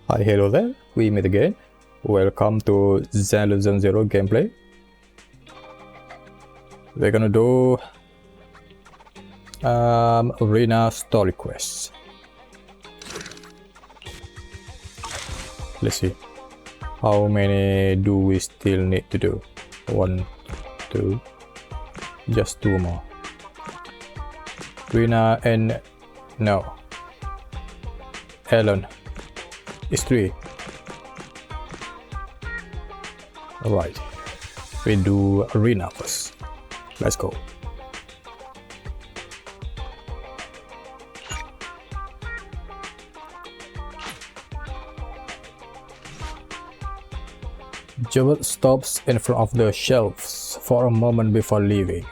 Hi, hello there, we meet again. Welcome to Zenless Zone Zero gameplay. We're gonna do arena story quests. Let's see, how many do we still need to do? 1, 2, just 2 more. Rina and no, Ellen is 3. Alright, we do arena first. Let's go. Jewel stops in front of the shelves for a moment before leaving.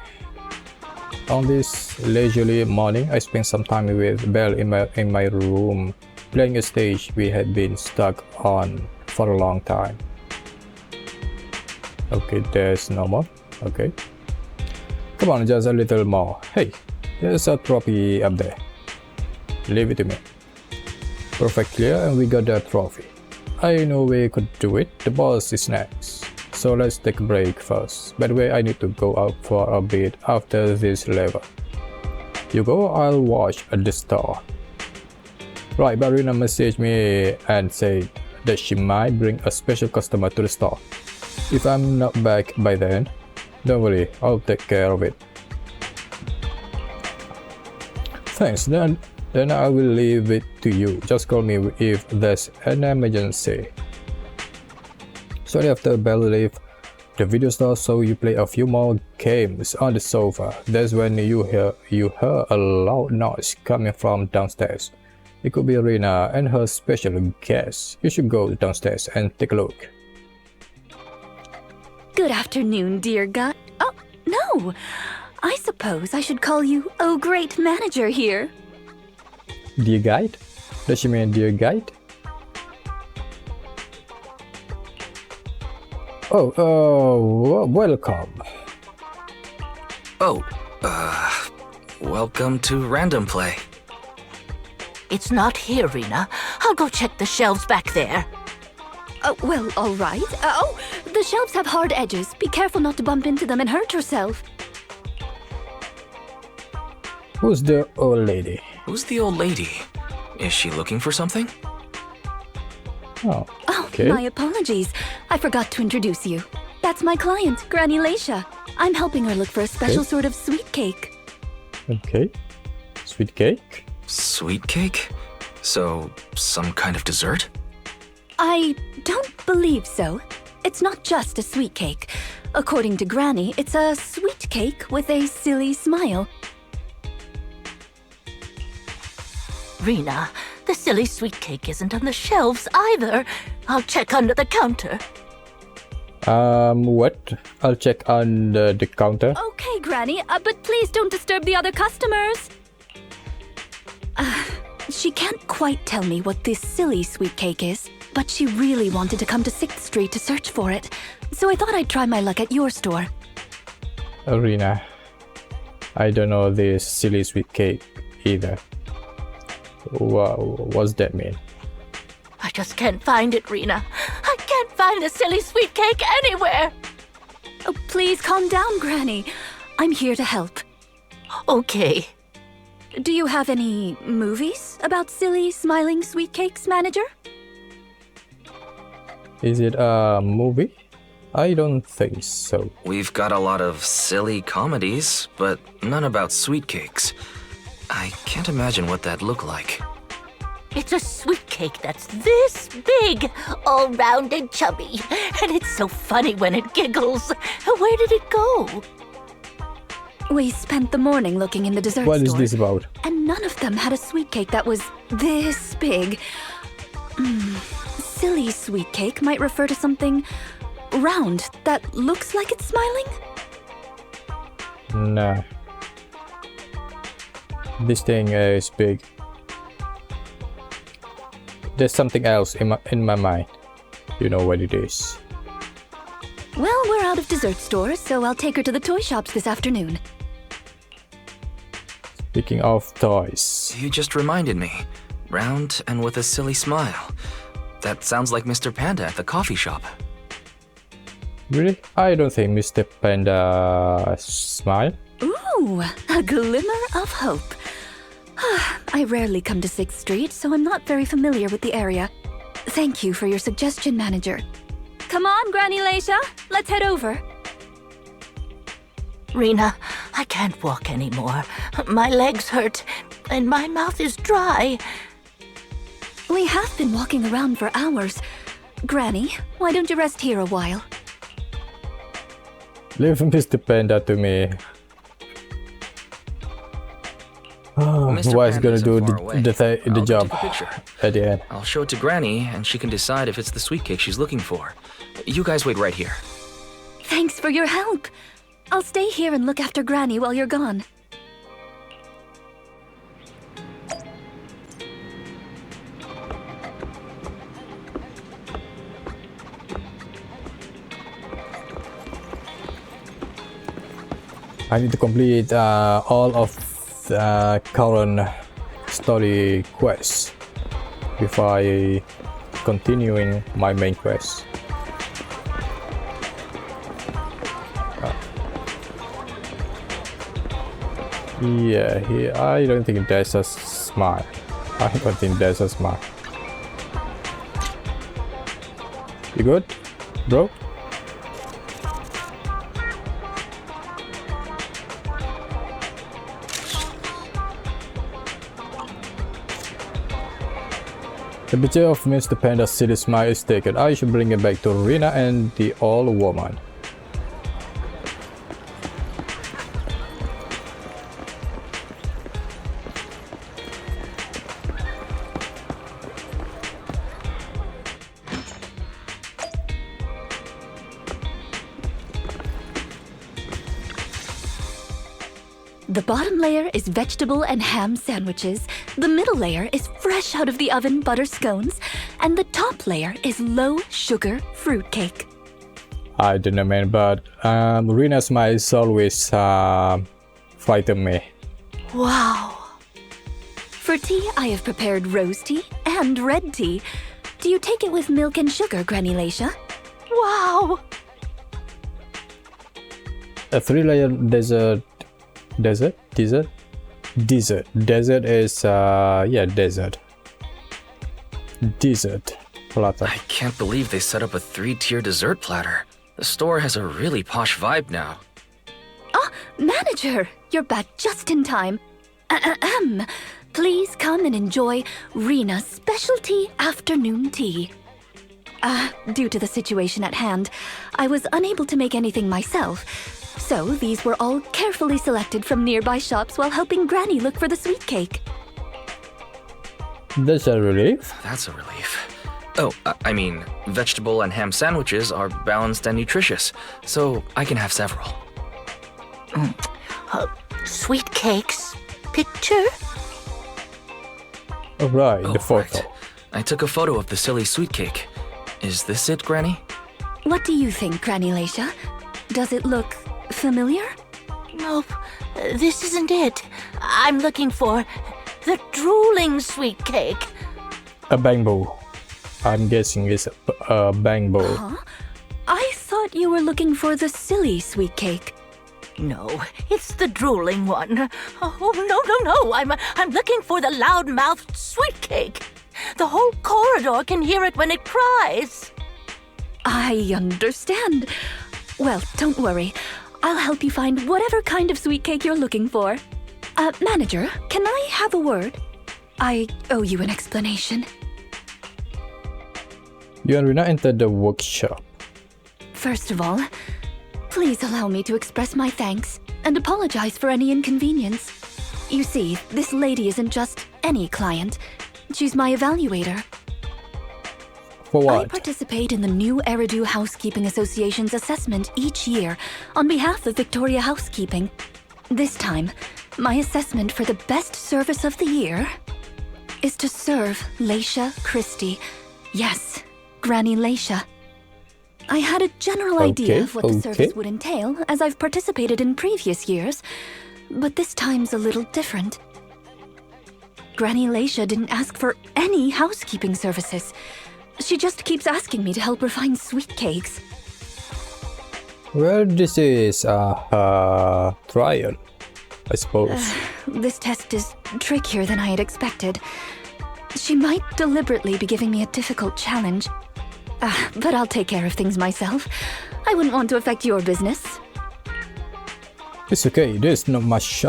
On this leisurely morning, I spent some time with Belle in my room, playing a stage we had been stuck on for a long time. Okay, there's no more. Okay. Come on, just a little more. Hey, there's a trophy up there. Leave it to me. Perfect clear, and we got that trophy. I know we could do it. The boss is next. So let's take a break first. By the way, I need to go out for a bit after this level. You go, I'll watch at the store. Right, Barina messaged me and said that she might bring a special customer to the store. If I'm not back by then, don't worry, I'll take care of it. Thanks, then I will leave it to you. Just call me if there's an emergency. Shortly after Belle left the video store, so you play a few more games on the sofa. That's when you hear a loud noise coming from downstairs. It could be Rina and her special guest. You should go downstairs and take a look. Good afternoon, dear guy. Oh, no! I suppose I should call you, oh great manager here. Dear guide? Does she mean dear guide? Welcome. Welcome to Random Play. It's not here, Rina. I'll go check the shelves back there. Oh, well, all right. The shelves have hard edges. Be careful not to bump into them and hurt yourself. Who's the old lady? Who's the old lady? Is she looking for something? Oh, okay. My apologies. I forgot to introduce you. That's my client, Granny Leisha. I'm helping her look for a special sort of sweet cake. Okay. Sweet cake? Sweet cake? So, some kind of dessert? I don't believe so. It's not just a sweet cake. According to Granny, it's a sweet cake with a silly smile. Rina, the silly sweet cake isn't on the shelves either. I'll check under the counter. What? I'll check on the counter. Okay, Granny, but please don't disturb the other customers. She can't quite tell me what this silly sweet cake is, but she really wanted to come to 6th Street to search for it, so I thought I'd try my luck at your store. Rina, I don't know this silly sweet cake either. What's that mean? I just can't find it, Rina. I can't find the silly sweet cake anywhere. Oh, please calm down, Granny. I'm here to help. Okay. Do you have any movies about silly, smiling sweet cakes, manager? Is it a movie? I don't think so. We've got a lot of silly comedies, but none about sweet cakes. I can't imagine what that'd look like. It's a sweet cake that's this big, all round and chubby. And it's so funny when it giggles. Where did it go? We spent the morning looking in the dessert store. What is this about? And none of them had a sweet cake that was this big. Silly sweet cake might refer to something round that looks like it's smiling? Nah. This thing is big. There's something else in my mind. You know what it is. Well, we're out of dessert stores, so I'll take her to the toy shops this afternoon. Speaking of toys. You just reminded me. Round and with a silly smile. That sounds like Mr. Panda at the coffee shop. Really? I don't think Mr. Panda smile. Ooh, a glimmer of hope. I rarely come to 6th Street, so I'm not very familiar with the area. Thank you for your suggestion, manager. Come on, Granny Leisha, let's head over. Rena, I can't walk anymore. My legs hurt, and my mouth is dry. We have been walking around for hours. Granny, why don't you rest here a while? Leave Mr. Panda to me. Mr. Why is gonna Panda's do so far away. the I'll job take a picture. at the end? I'll show it to Granny, and she can decide if it's the sweet cake she's looking for. You guys wait right here. Thanks for your help. I'll stay here and look after Granny while you're gone. I need to complete all of the current story quests before I continuing my main quest. Yeah, here I don't think there's a smile. I don't think there's a smile. You good, bro? The picture of Mr. Panda's silly smile is taken. I should bring it back to Rena and the old woman. The bottom layer is vegetable and ham sandwiches, the middle layer is fresh out of the oven butter scones, and the top layer is low sugar fruitcake. I don't know, man, but Rena's smile is always frighten me. Wow. For tea, I have prepared rose tea and red tea. Do you take it with milk and sugar, Granny Leisha? Wow. A 3-layer dessert dessert platter. I can't believe they set up a 3-tier dessert platter. The store has a really posh vibe now. Ah, manager, you're back just in time. Ahem. Please come and enjoy Rena's specialty afternoon tea. Due to the situation at hand, I was unable to make anything myself, so these were all carefully selected from nearby shops while helping Granny look for the sweet cake. That's a relief. That's a relief. Oh, I mean, vegetable and ham sandwiches are balanced and nutritious, so I can have several. Sweet cakes. Picture? Alright, Oh, the photo. right. I took a photo of the silly sweet cake. Is this it, Granny? What do you think, Granny Leisha? Does it look familiar? Nope. This isn't it. I'm looking for the drooling sweet cake. A bamboo. I'm guessing it's a bamboo. Huh? I thought you were looking for the silly sweet cake. No, it's the drooling one. Oh, no. I'm looking for the loud-mouthed sweet cake. The whole corridor can hear it when it cries. I understand. Well, don't worry. I'll help you find whatever kind of sweet cake you're looking for. Manager, can I have a word? I owe you an explanation. You and Rena entered the workshop. First of all, please allow me to express my thanks and apologize for any inconvenience. You see, this lady isn't just any client. She's my evaluator. For I what? participate in the new Eridu Housekeeping Association's assessment each year on behalf of Victoria Housekeeping. This time, my assessment for the best service of the year is to serve Leisha Christie. Yes, Granny Leisha. I had a general idea of what the service would entail, as I've participated in previous years, but this time's a little different. Granny Leisha didn't ask for any housekeeping services. She just keeps asking me to help her find Sweetcakes. Well, this is a trial, I suppose. This test is trickier than I had expected. She might deliberately be giving me a difficult challenge. But I'll take care of things myself. I wouldn't want to affect your business. It's okay, there's not much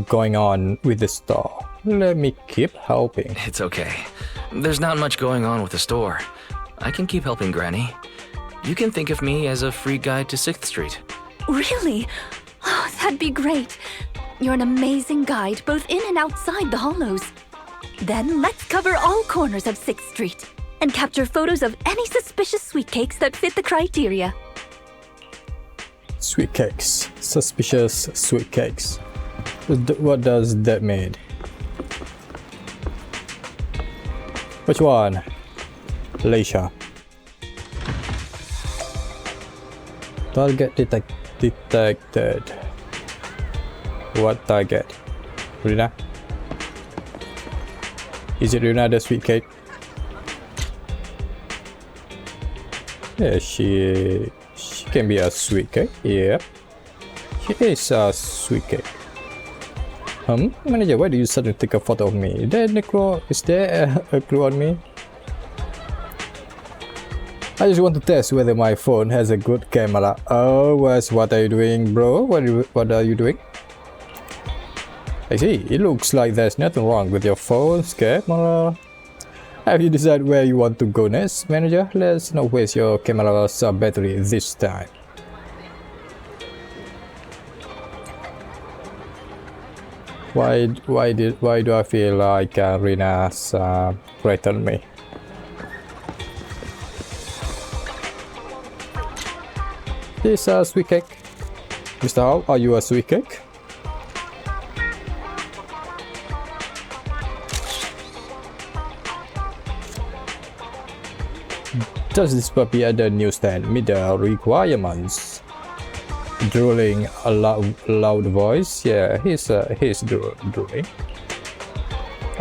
going on with the store. Let me keep helping. It's okay. There's not much going on with the store. I can keep helping Granny. You can think of me as a free guide to 6th Street. Really? Oh, that'd be great. You're an amazing guide, both in and outside the hollows. Then let's cover all corners of 6th Street and capture photos of any suspicious Sweetcakes that fit the criteria. Sweetcakes. Suspicious Sweetcakes. What does that mean? Which one? Leisha. Target detected. What target? Rina? Is it Rina the Sweetcake? Yeah, she can be a Sweetcake. Yep. She is a Sweetcake. Manager, why do you suddenly take a photo of me? Is there a clue on me? I just want to test whether my phone has a good camera. Oh, what are you doing, bro? What are you doing? I see, it looks like there's nothing wrong with your phone's camera. Have you decided where you want to go next, manager? Let's not waste your camera's battery this time. Why do I feel like Rina's threatened me? This a Sweetcake. Mr. How, are you a Sweetcake? Does this puppy at the newsstand meet the requirements? Drooling a loud voice. Yeah, he's drooling.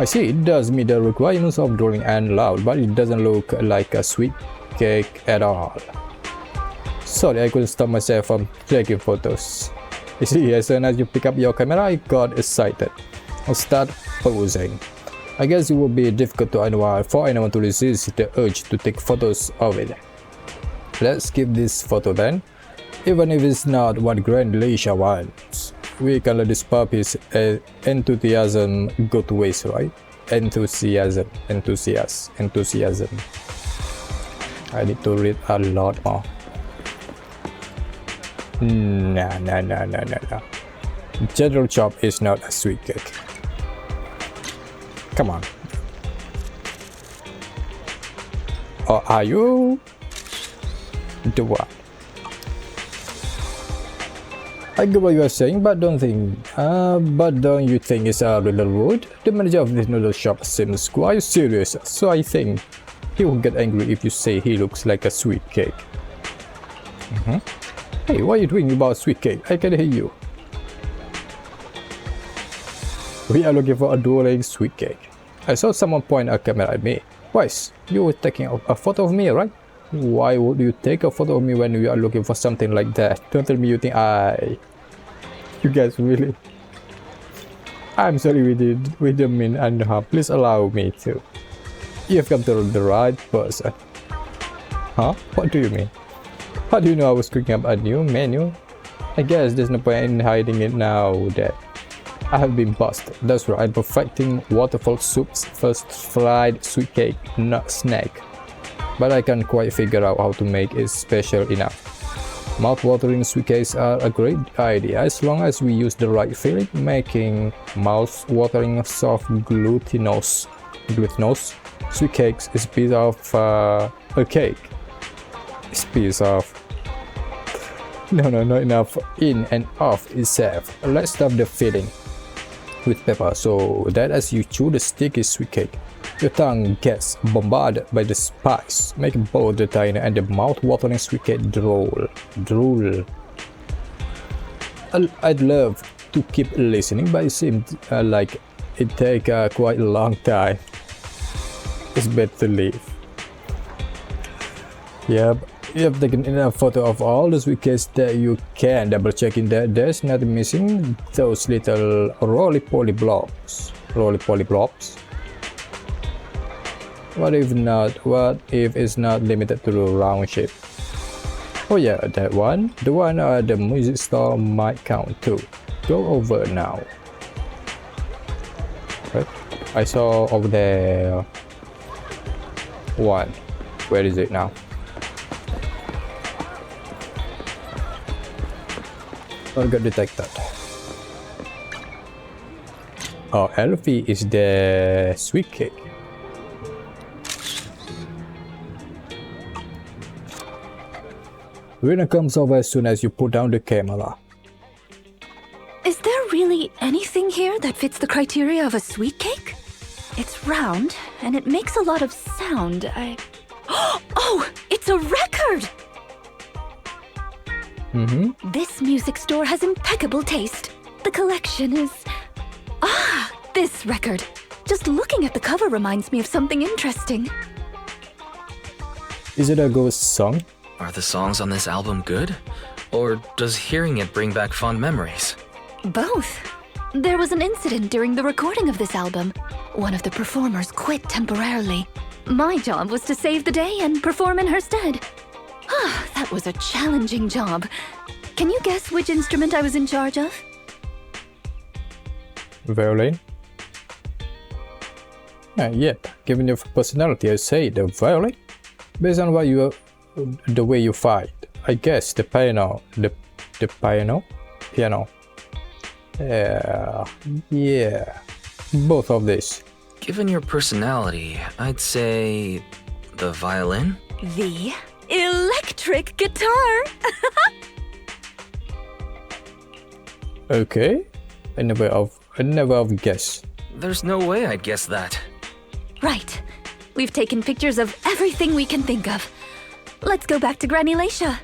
I see, it does meet the requirements of drooling and loud, but it doesn't look like a Sweetcake at all. Sorry, I couldn't stop myself from taking photos. You see, as soon as you pick up your camera, I got excited. I'll start posing. I guess it would be difficult for anyone to resist the urge to take photos of it. Let's keep this photo then. Even if it's not what Grand Leisha wants. We can let this puppy's enthusiasm go to waste, right? Enthusiasm. I need to read a lot more. No. General Chop is not a Sweetcake. Come on. Or are you? The what? I get what you are saying, but don't you think it's a little rude? The manager of this noodle shop seems quite serious, so I think he will get angry if you say he looks like a Sweetcake. Hey, what are you doing about Sweetcake? I can hear you. We are looking for a drooling Sweetcake. I saw someone point a camera at me. Wise, you were taking a photo of me, right? Why would you take a photo of me when you are looking for something like that? Don't tell me you think You guys really... I'm sorry we didn't mean any harm. Please allow me to. You have come to the right person. Huh? What do you mean? How do you know I was cooking up a new menu? I guess there's no point in hiding it now that I have been busted. That's right, I'm perfecting waterfall soup's first fried Sweetcake nut snack. But I can't quite figure out how to make it special enough. Mouth-watering Sweetcakes are a great idea as long as we use the right filling, making mouth-watering soft glutinous Sweetcakes is a piece of a cake. It's piece of... No, not enough in and of itself. Let's stuff the filling with pepper so that as you chew the sticky Sweetcake, your tongue gets bombarded by the spice, making both the tiny and the mouth-watering Sweetcake drool. I'd love to keep listening, but it seems like it takes quite a long time. It's better to leave. Yep, you have taken enough photo of all the sweetcakes that you can, double checking that there's nothing missing. Those little roly-poly blobs. Roly-poly blobs. What if not? What if it's not limited to the round shape? Oh yeah, that one. The one at the music store might count too. Go over now. Right. I saw over there one. Where is it now? Got detected. Oh, Elfie is the sweet cake. Rina comes over as soon as you put down the camera. Is there really anything here that fits the criteria of a sweet cake? It's round, and it makes a lot of sound. Oh, it's a record! This music store has impeccable taste. The collection is... Ah, this record. Just looking at the cover reminds me of something interesting. Is it a ghost song? Are the songs on this album good? Or does hearing it bring back fond memories? Both. There was an incident during the recording of this album. One of the performers quit temporarily. My job was to save the day and perform in her stead. That was a challenging job. Can you guess which instrument I was in charge of? Violin? Yep, given your personality, I say the violin. Based on what you, the way you fight, I guess the piano, the piano. Yeah, both of these. Given your personality, I'd say the violin? The electric guitar! Okay, I never have guessed. There's no way I'd guess that. Right. We've taken pictures of everything we can think of. Let's go back to Granny Laisha.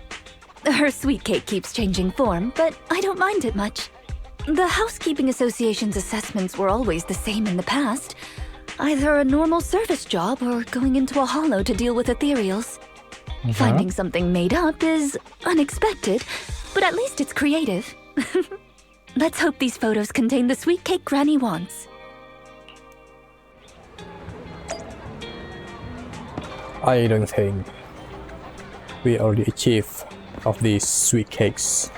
Her sweet cake keeps changing form, but I don't mind it much. The Housekeeping Association's assessments were always the same in the past. Either a normal service job or going into a hollow to deal with ethereals. Finding something made up is unexpected, but at least it's creative. Let's hope these photos contain the sweet cake Granny wants. I don't think we already achieved of these sweet cakes.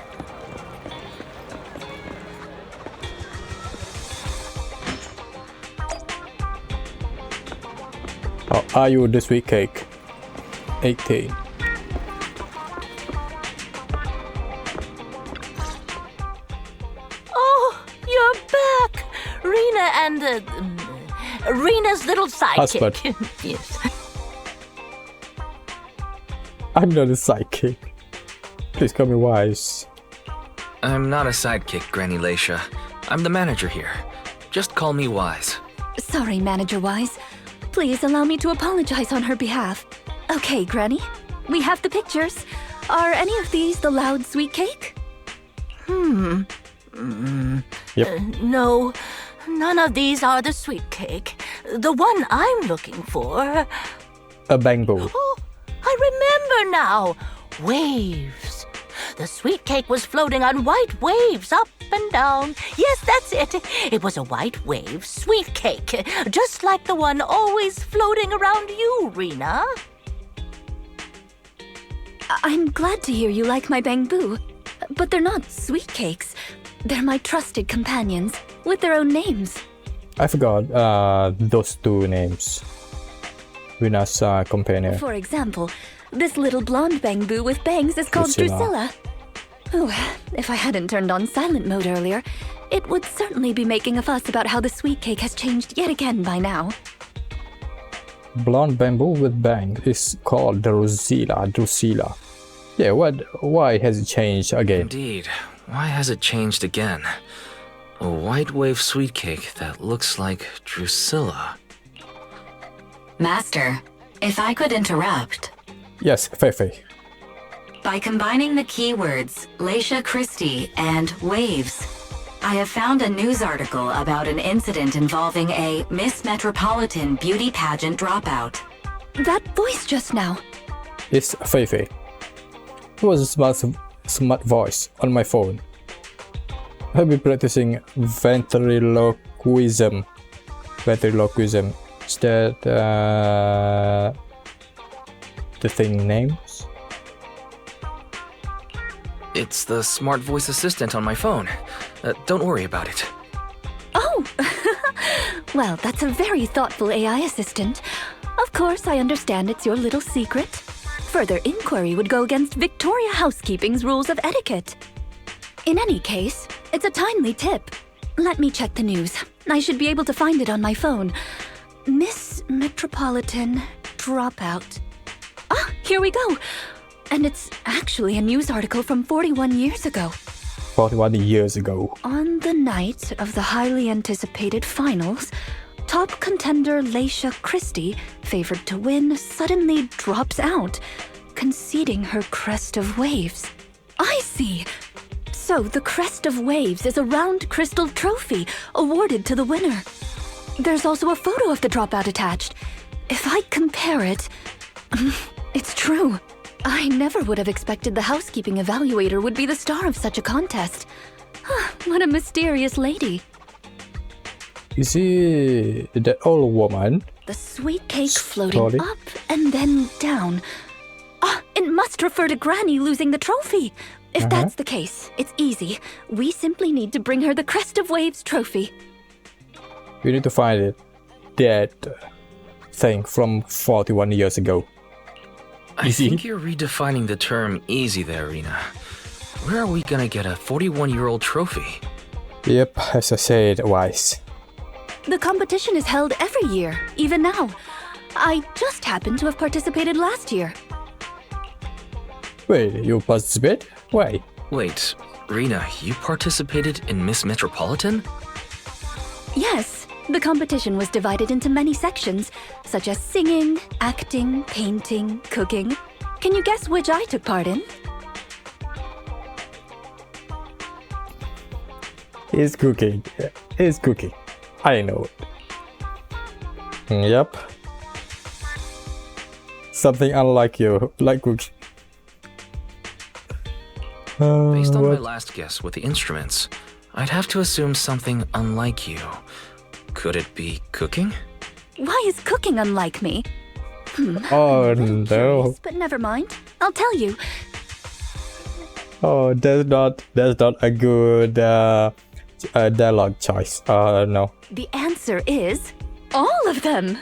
Or are you the sweet cake? 18. Oh, you're back! Rena and, Rena's little sidekick. Husband. Yes. I'm not a sidekick. Please call me Wise. I'm not a sidekick, Granny Laisha. I'm the manager here. Just call me Wise. Sorry, Manager Wise. Please allow me to apologize on her behalf. Okay, Granny. We have the pictures. Are any of these the loud sweet cake? Yep. No, none of these are the sweet cake. The one I'm looking for... A bamboo. Oh, I remember now. Waves. The sweet cake was floating on white waves up and down. Yes, that's it. It was a white wave sweet cake, just like the one always floating around you, Rena. I'm glad to hear you like my bamboo, but they're not sweet cakes. They're my trusted companions, with their own names. I forgot those two names. Rina's companion. For example, this little blonde bamboo with bangs is called Drusilla. Drusilla. Oh, if I hadn't turned on silent mode earlier, it would certainly be making a fuss about how the sweet cake has changed yet again by now. Blonde bamboo with bang is called Drusilla. Yeah, why has it changed again? Indeed. Why has it changed again? A white wave sweet cake that looks like Drusilla. Master, if I could interrupt. Yes, Feifei. By combining the keywords Laisha Christie and waves, I have found a news article about an incident involving a Miss Metropolitan beauty pageant dropout. That voice just now. It's Feifei. It was a smart voice on my phone. I've been practicing ventriloquism. Ventriloquism. Is that the thing names? It's the smart voice assistant on my phone. Don't worry about it. Oh! Well, that's a very thoughtful AI assistant. Of course, I understand it's your little secret. Further inquiry would go against Victoria Housekeeping's rules of etiquette. In any case, it's a timely tip. Let me check the news. I should be able to find it on my phone. Miss Metropolitan Dropout. Ah, here we go. And it's actually a news article from 41 years ago. 41 years ago. On the night of the highly anticipated finals, top contender Leisha Christie, favored to win, suddenly drops out, conceding her crest of waves. I see! So the crest of waves is a round crystal trophy awarded to the winner. There's also a photo of the dropout attached. If I compare it, it's true. I never would have expected the housekeeping evaluator would be the star of such a contest. What a mysterious lady. You see that old woman? The sweet cake floating up and then down. It must refer to Granny losing the trophy. If that's the case, it's easy. We simply need to bring her the Crest of Waves trophy. You need to find it. That thing from 41 years ago. I think you're redefining the term easy there, Rena. Where are we gonna get a 41-year-old trophy? Yep, as I said, wise. The competition is held every year, even now. I just happened to have participated last year. Wait, you participate? Why? Wait, Rena, you participated in Miss Metropolitan? Yes, the competition was divided into many sections, such as singing, acting, painting, cooking. Can you guess which I took part in? It's cooking. It's cooking. I know it. Yep. Something unlike you, like cooking. Based on my last guess with the instruments, I'd have to assume something unlike you. Could it be cooking? Why is cooking unlike me? Oh I'm no. curious, but never mind. I'll tell you. Oh, that's not a good dialogue choice. No. The answer is all of them.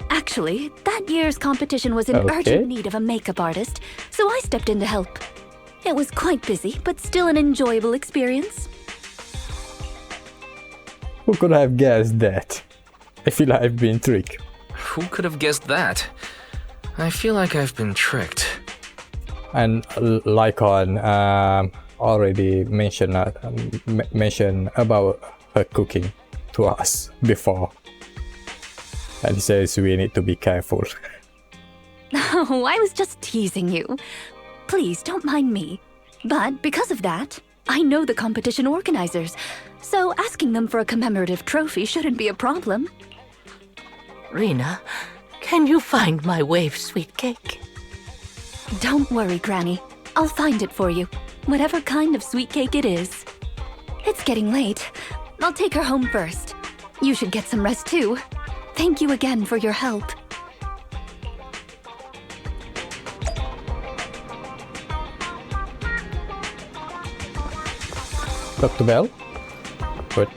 Actually, that year's competition was in urgent need of a makeup artist, so I stepped in to help. It was quite busy, but still an enjoyable experience. Who could have guessed that? I feel like I've been tricked. Who could have guessed that? I feel like I've been tricked. And Lycon already mentioned about her cooking to us before. And he says we need to be careful. Oh, I was just teasing you. Please don't mind me. But because of that, I know the competition organizers, so asking them for a commemorative trophy shouldn't be a problem. Rena, can you find my wave sweet cake? Don't worry, Granny. I'll find it for you, whatever kind of sweet cake it is. It's getting late. I'll take her home first. You should get some rest too. Thank you again for your help. Dr. Bell? Good.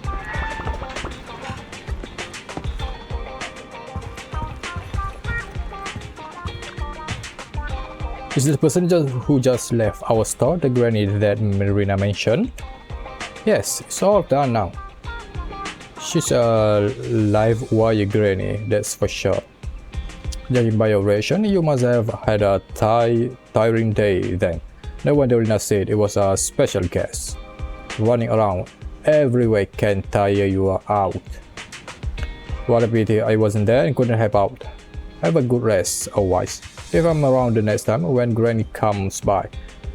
Is this the person who just left our store, the granny that Marina mentioned? Yes, it's all done now. She's a live wire granny, that's for sure. Judging by your reaction, you must have had a tiring day then. No wonder Rina said it was a special guest. Running around everywhere can tire you out. What a pity I wasn't there and couldn't help out. Have a good rest, otherwise. If I'm around the next time when Granny comes by,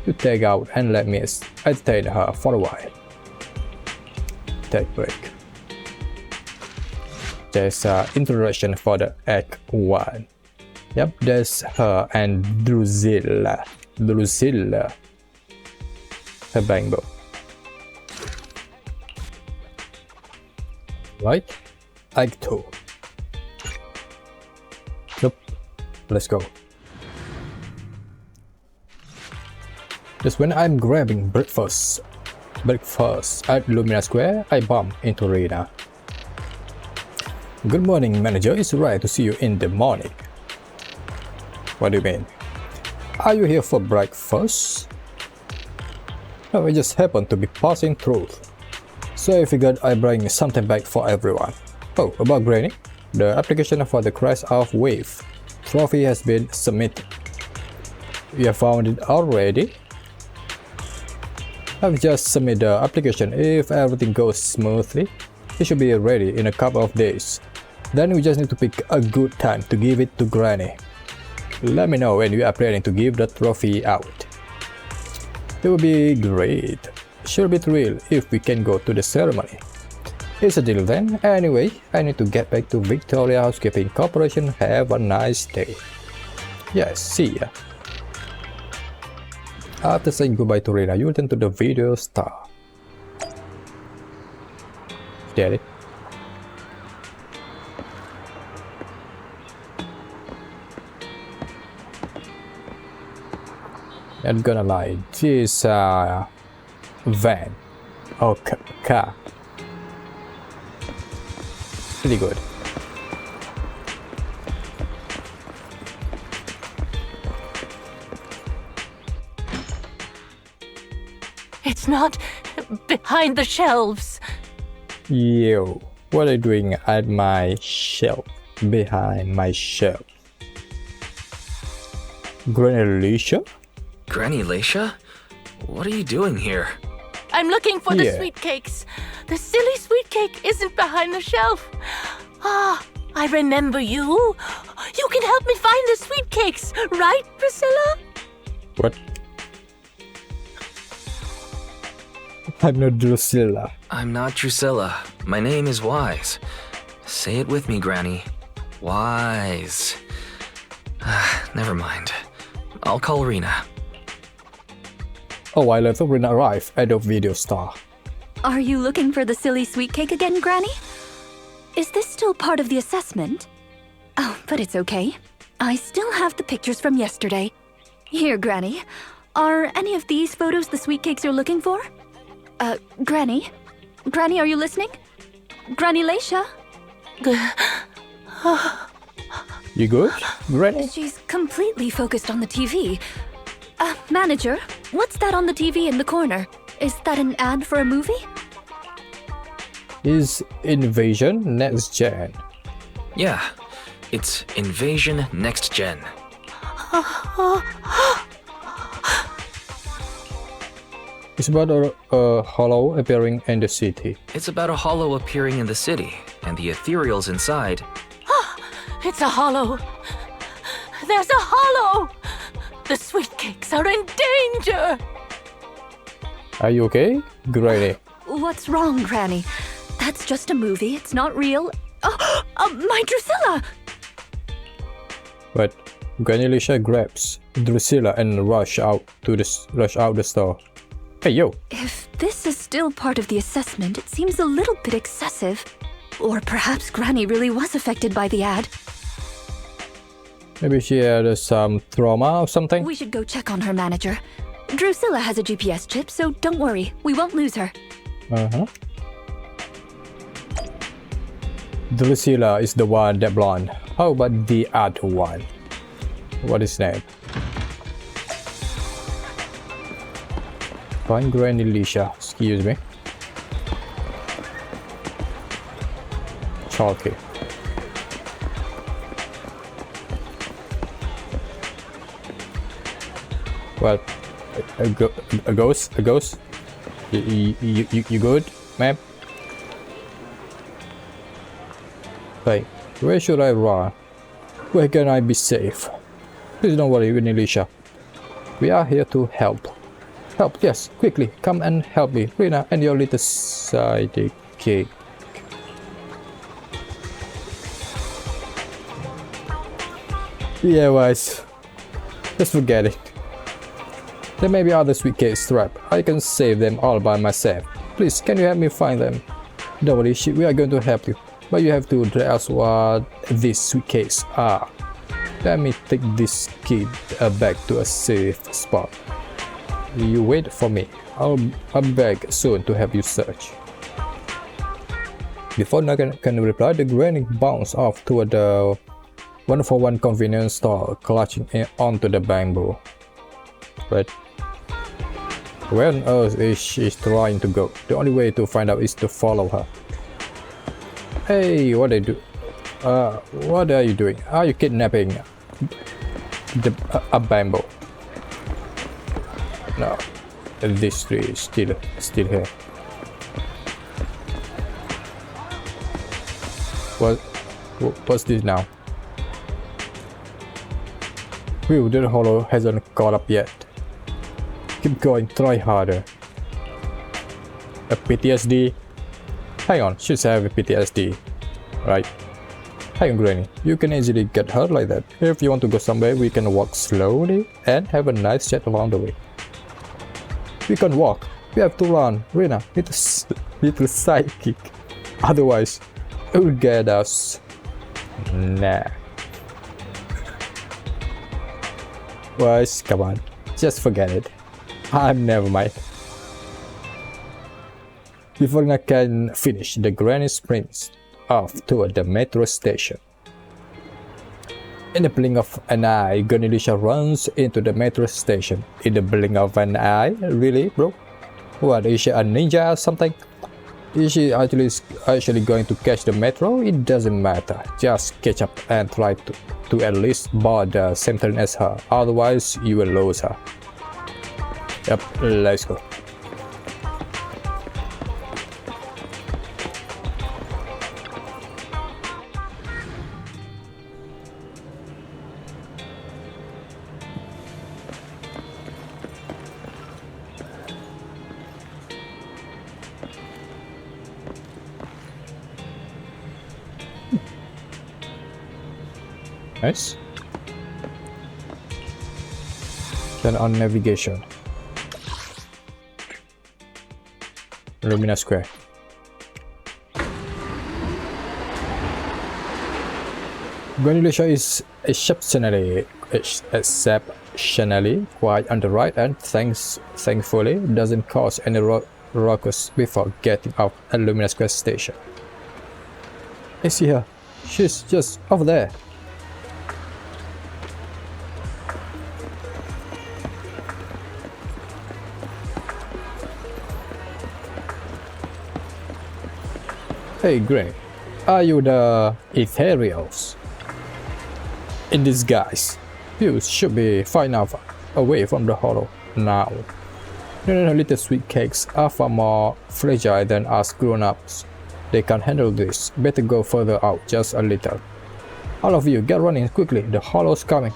you take out and let me entertain her for a while. Take break. There's an introduction for the Act 1. Yep, there's her and Drusilla. Her bang bow. Right? Act 2. Nope. Let's go. Just when I'm grabbing breakfast at Lumina Square, I bump into Rena. Good morning, manager. It's right to see you in the morning. What do you mean? Are you here for breakfast? No, I just happened to be passing through. So I figured I'd bring something back for everyone. Oh, about Granny? The application for the Crash of Wave trophy has been submitted. You have found it already? I've just submitted the application. If everything goes smoothly, it should be ready in a couple of days. Then we just need to pick a good time to give it to Granny. Let me know when you are planning to give the trophy out. It would be great. Sure be thrilled if we can go to the ceremony. It's a deal then. Anyway, I need to get back to Victoria Housekeeping Corporation. Have a nice day. Yes, see ya. After saying goodbye to Rena, you return to the video star. Get it? Not gonna lie, this van or car, pretty good. It's not behind the shelves. Yo, what are you doing at my shelf? Behind my shelf? Granny Alicia? Granny Leisha? What are you doing here? I'm looking for the Yeah. Sweetcakes. The silly Sweetcake isn't behind the shelf. Ah, I remember you. You can help me find the Sweetcakes, right, Priscilla? What? I'm not Drusilla. I'm not Drusilla. My name is Wise. Say it with me, Granny. Wise. Never mind. I'll call Rena. Oh, I let Rena arrive at the video star. Are you looking for the silly sweet cake again, Granny? Is this still part of the assessment? Oh, but it's okay. I still have the pictures from yesterday. Here, Granny. Are any of these photos the sweet cakes you're looking for? Granny? Granny, are you listening? Granny Leisha? You good, Granny? She's completely focused on the TV. Manager, what's that on the TV in the corner? Is that an ad for a movie? Is Invasion Next Gen? Yeah, it's Invasion Next Gen. It's about a hollow appearing in the city. It's about a hollow appearing in the city, and the ethereals inside. It's a hollow. There's a hollow. The Sweetcakes are in danger. Are you okay, Granny? What's wrong, Granny? That's just a movie. It's not real. My Drusilla! But Granny Alicia grabs Drusilla and rush out the store. Hey yo! If this is still part of the assessment, it seems a little bit excessive. Or perhaps Granny really was affected by the ad. Maybe she had some trauma or something? We should go check on her, manager. Drusilla has a GPS chip, so don't worry. We won't lose her. Uh-huh. Drusilla is the one, that blonde. How about the other one? What is his name? Find Granny Alicia. Excuse me. Chalky. Well, a ghost. You good, ma'am? Hey, where should I run? Where can I be safe? Please don't worry, Granny Alicia. We are here to help. Help, yes, quickly, come and help me, Rena and your little sidekick. Yeah, Wise. Just forget it. There may be other Sweetcakes trapped. I can save them all by myself. Please, can you help me find them? Don't worry, we are going to help you. But you have to tell us what these Sweetcakes are. Let me take this kid back to a safe spot. You wait for me. I'll back soon to help you search. Before Nagan can reply, the granny bounced off toward the 141 convenience store, clutching onto the bamboo. Right? Where on earth is she trying to go? The only way to find out is to follow her. Hey, what are you doing? Are you kidnapping a bamboo? No, this tree is still here. What's this now? Whew, the hollow hasn't caught up yet. Keep going, try harder. A PTSD? Hang on, she's having PTSD, right? Hang on, Granny, you can easily get hurt like that. If you want to go somewhere, we can walk slowly and have a nice chat along the way. We can walk. We have to run. Rena, little sidekick. Otherwise, it will get us. Nah. Wise, come on. Just forget it. Never mind. Before I can finish, the granny sprints off toward the metro station. In the blink of an eye, Granny runs into the metro station. In the blink of an eye? Really, bro? What, is she a ninja or something? Is she actually going to catch the metro? It doesn't matter. Just catch up and try to at least board the same train as her. Otherwise, you will lose her. Yep, let's go. Nice. Turn on navigation. Lumina Square. Granulacia is exceptionally quiet on the right and thankfully doesn't cause any ruckus before getting off at Lumina Square station. I see her. She's just over there. Hey Greg, are you the ethereals? In disguise. You should be far enough away from the hollow now. No, little Sweetcakes are far more fragile than us grown-ups. They can't handle this. Better go further out just a little. All of you, get running quickly. The hollow's coming.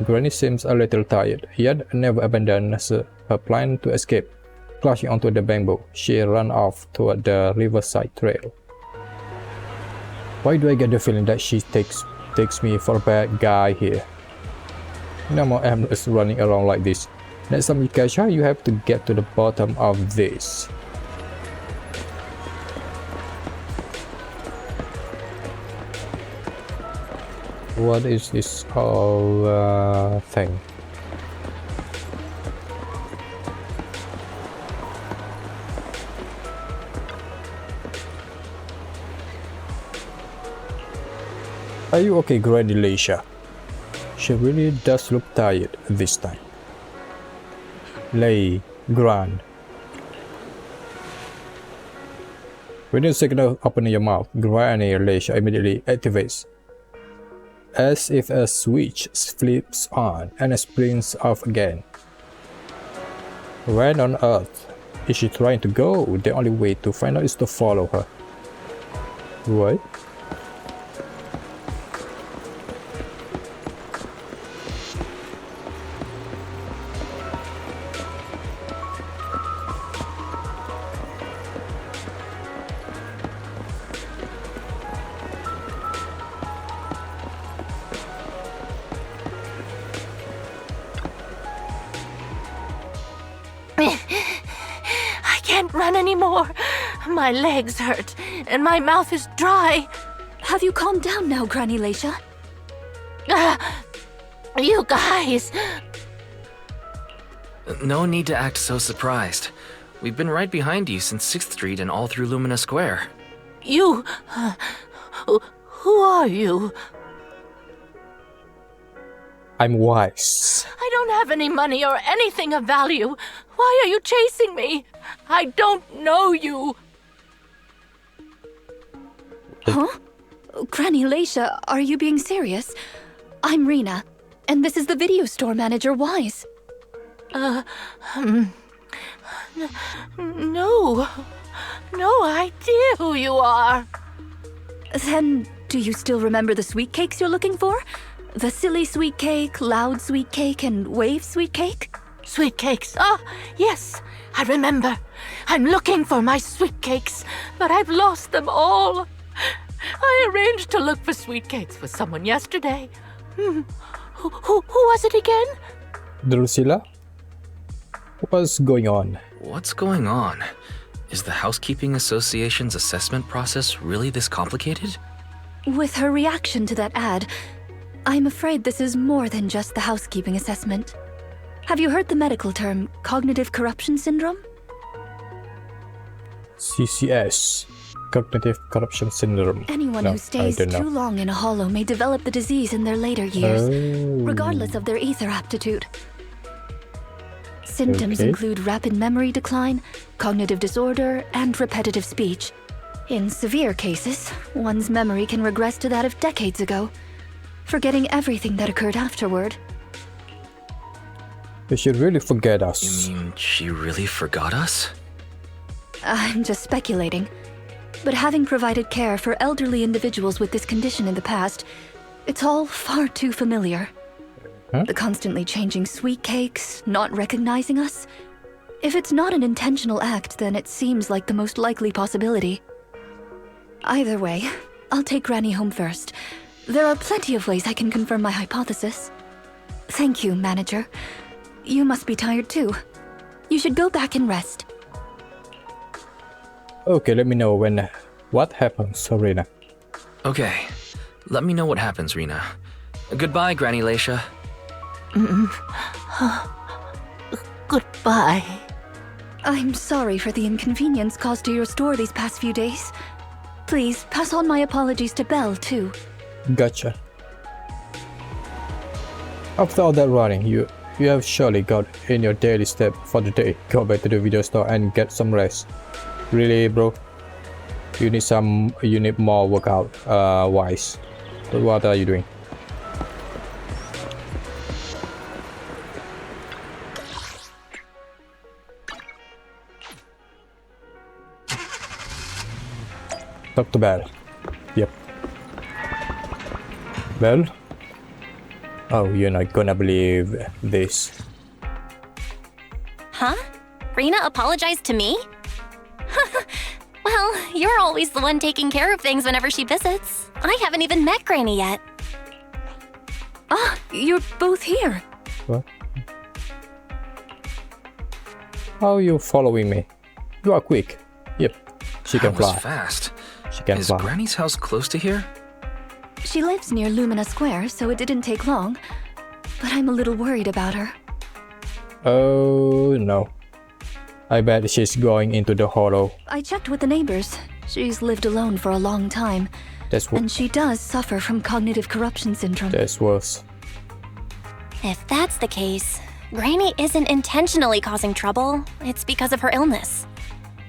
Granny seems a little tired, yet never abandons her plan to escape. Clutching onto the bamboo, she ran off toward the riverside trail. Why do I get the feeling that she takes me for a bad guy here? No more aimless running around like this. Next time you catch her, you have to get to the bottom of this. What is this whole thing? Are you okay, Granny Leisha? She really does look tired this time. Lay, Gran. When you signal opening your mouth, Granny Leisha immediately activates, as if a switch flips on and springs off again. Where on earth is she trying to go? The only way to find out is to follow her. What? run anymore. My legs hurt, and my mouth is dry. Have you calmed down now, Granny Leisha? You guys. No need to act so surprised. We've been right behind you since 6th Street and all through Lumina Square. You. Who are you? I'm Wise. I don't have any money or anything of value. Why are you chasing me? I don't know you. Huh? Granny Leisha, are you being serious? I'm Rena, and this is the video store manager, Wise. No idea who you are. Then, do you still remember the Sweetcakes you're looking for? The silly sweet cake, loud sweet cake, and wave sweet cake? Sweetcakes. Ah, yes, I remember. I'm looking for my sweetcakes, but I've lost them all. I arranged to look for sweetcakes with someone yesterday. Who was it again? Drusilla? What's going on? What's going on? Is the Housekeeping Association's assessment process really this complicated? With her reaction to that ad, I'm afraid this is more than just the housekeeping assessment. Have you heard the medical term cognitive corruption syndrome? CCS. Cognitive Corruption Syndrome. Anyone No, who stays I don't too know. long in a hollow may develop the disease in their later years, Oh. regardless of their ether aptitude. Symptoms Okay. include rapid memory decline, cognitive disorder, and repetitive speech. In severe cases, one's memory can regress to that of decades ago, forgetting everything that occurred afterward. You should really forget us. You mean she really forgot us? I'm just speculating. But having provided care for elderly individuals with this condition in the past, it's all far too familiar. Huh? The constantly changing sweet cakes, not recognizing us. If it's not an intentional act, then it seems like the most likely possibility. Either way, I'll take Granny home first. There are plenty of ways I can confirm my hypothesis. Thank you, Manager. You must be tired too. You should go back and rest. Okay, let me know when. What happens, Serena? Okay, let me know what happens, Rena. Goodbye, Granny Leisha. Goodbye. I'm sorry for the inconvenience caused to your store these past few days. Please pass on my apologies to Belle, too. Gotcha. After all that running, you have surely got in your daily step for the day. Go back to the video store and get some rest. Really, bro? You need more workout, Wise. But what are you doing? Talk to Belle. Yep. Belle? Oh, you're not gonna believe this. Huh? Rena apologized to me? Well, you're always the one taking care of things whenever she visits. I haven't even met Granny yet. Ah, you're both here. What? How are you following me? You are quick. Yep. She can That was fly. fast. She can Is fly. Granny's house close to here? She lives near Lumina Square, so it didn't take long. But I'm a little worried about her. Oh no. I bet she's going into the hollow. I checked with the neighbors. She's lived alone for a long time, That's and she does suffer from cognitive corruption syndrome. That's worse. If that's the case, Granny isn't intentionally causing trouble. It's because of her illness.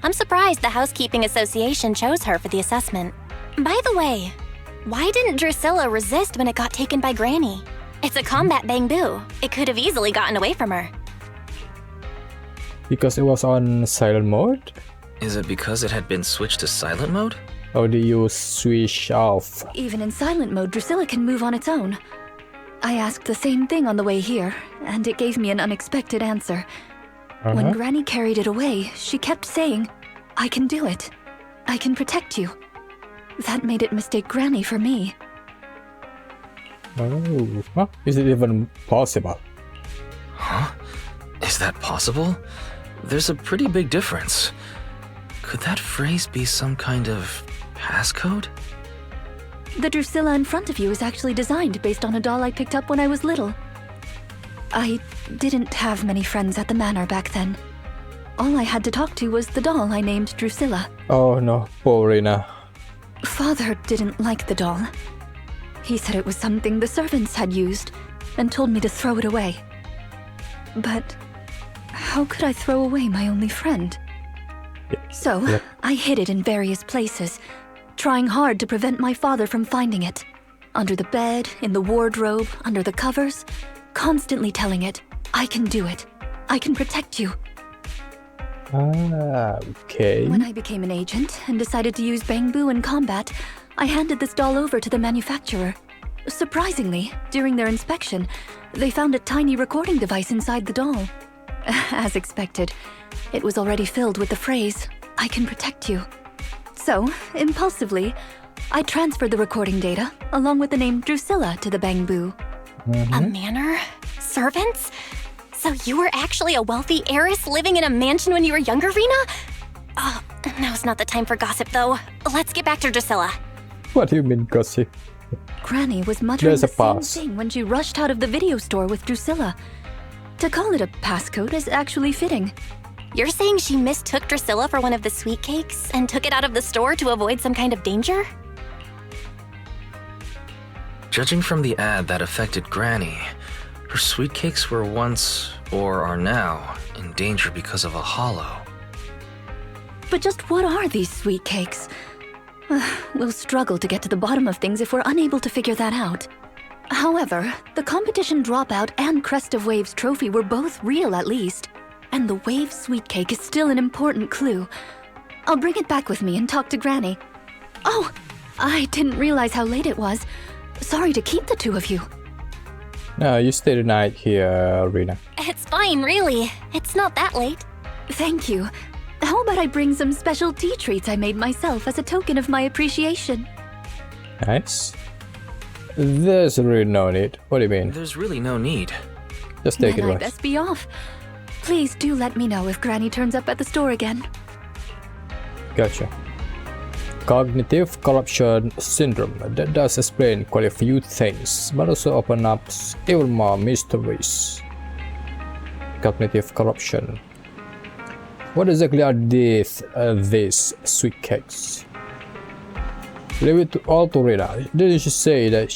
I'm surprised the Housekeeping Association chose her for the assessment. By the way, why didn't Drusilla resist when it got taken by Granny? It's a combat bamboo. It could have easily gotten away from her. Because it was on silent mode? Is it because it had been switched to silent mode? Or do you switch off? Even in silent mode, Drusilla can move on its own. I asked the same thing on the way here, and it gave me an unexpected answer. When Granny carried it away, she kept saying, "I can do it. I can protect you." That made it mistake Granny for me. Oh, huh? Is it even possible? Huh? Is that possible? There's a pretty big difference. Could that phrase be some kind of passcode? The Drusilla in front of you is actually designed based on a doll I picked up when I was little. I didn't have many friends at the manor back then. All I had to talk to was the doll I named Drusilla. Oh no, poor Rina. Father didn't like the doll. He said it was something the servants had used and told me to throw it away. But how could I throw away my only friend? So I hid it in various places, trying hard to prevent my father from finding it. Under the bed, in the wardrobe, under the covers, constantly telling it, I can do it. I can protect you. Ah, okay. When I became an agent and decided to use Bangbu in combat, I handed this doll over to the manufacturer. Surprisingly, during their inspection, they found a tiny recording device inside the doll. As expected, it was already filled with the phrase, I can protect you. So, impulsively, I transferred the recording data, along with the name Drusilla, to the Bangbu. A manor? Servants? So you were actually a wealthy heiress living in a mansion when you were younger, Rina? Oh, now's not the time for gossip, though. Let's get back to Drusilla. What do you mean, gossip? Granny was muttering There's the a same pass. thing when she rushed out of the video store with Drusilla. To call it a passcode is actually fitting. You're saying she mistook Drusilla for one of the Sweetcakes and took it out of the store to avoid some kind of danger? Judging from the ad that affected Granny, her Sweetcakes were once, or are now, in danger because of a hollow. But just what are these Sweetcakes? We'll struggle to get to the bottom of things if we're unable to figure that out. However, the competition dropout and Crest of Waves trophy were both real at least, and the Wave Sweetcake is still an important clue. I'll bring it back with me and talk to Granny. Oh, I didn't realize how late it was. Sorry to keep the two of you. No, you stay the night here, Rina. It's fine, really. It's not that late. Thank you. How about I bring some special tea treats I made myself as a token of my appreciation? Nice. There's really no need. What do you mean? There's really no need. Just take Then it I'd away. best be off. Please do let me know if Granny turns up at the store again. Gotcha. Cognitive corruption syndrome. That does explain quite a few things, but also open up even more mysteries. Cognitive corruption. What exactly are these Sweetcakes? Leave it all to Rina. Didn't she say that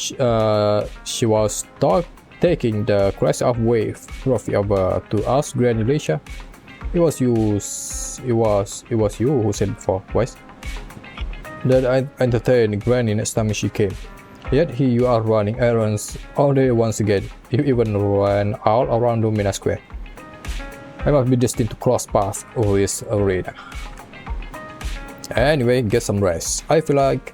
she was taking the Crest of Wave trophy over to us, Granny Leisha? It was you who said before, right? That I entertained Granny next time she came. Yet here you are running errands all day once again. You even ran all around Lumina Square. I must be destined to cross paths with this Rina. Anyway, get some rest. I feel like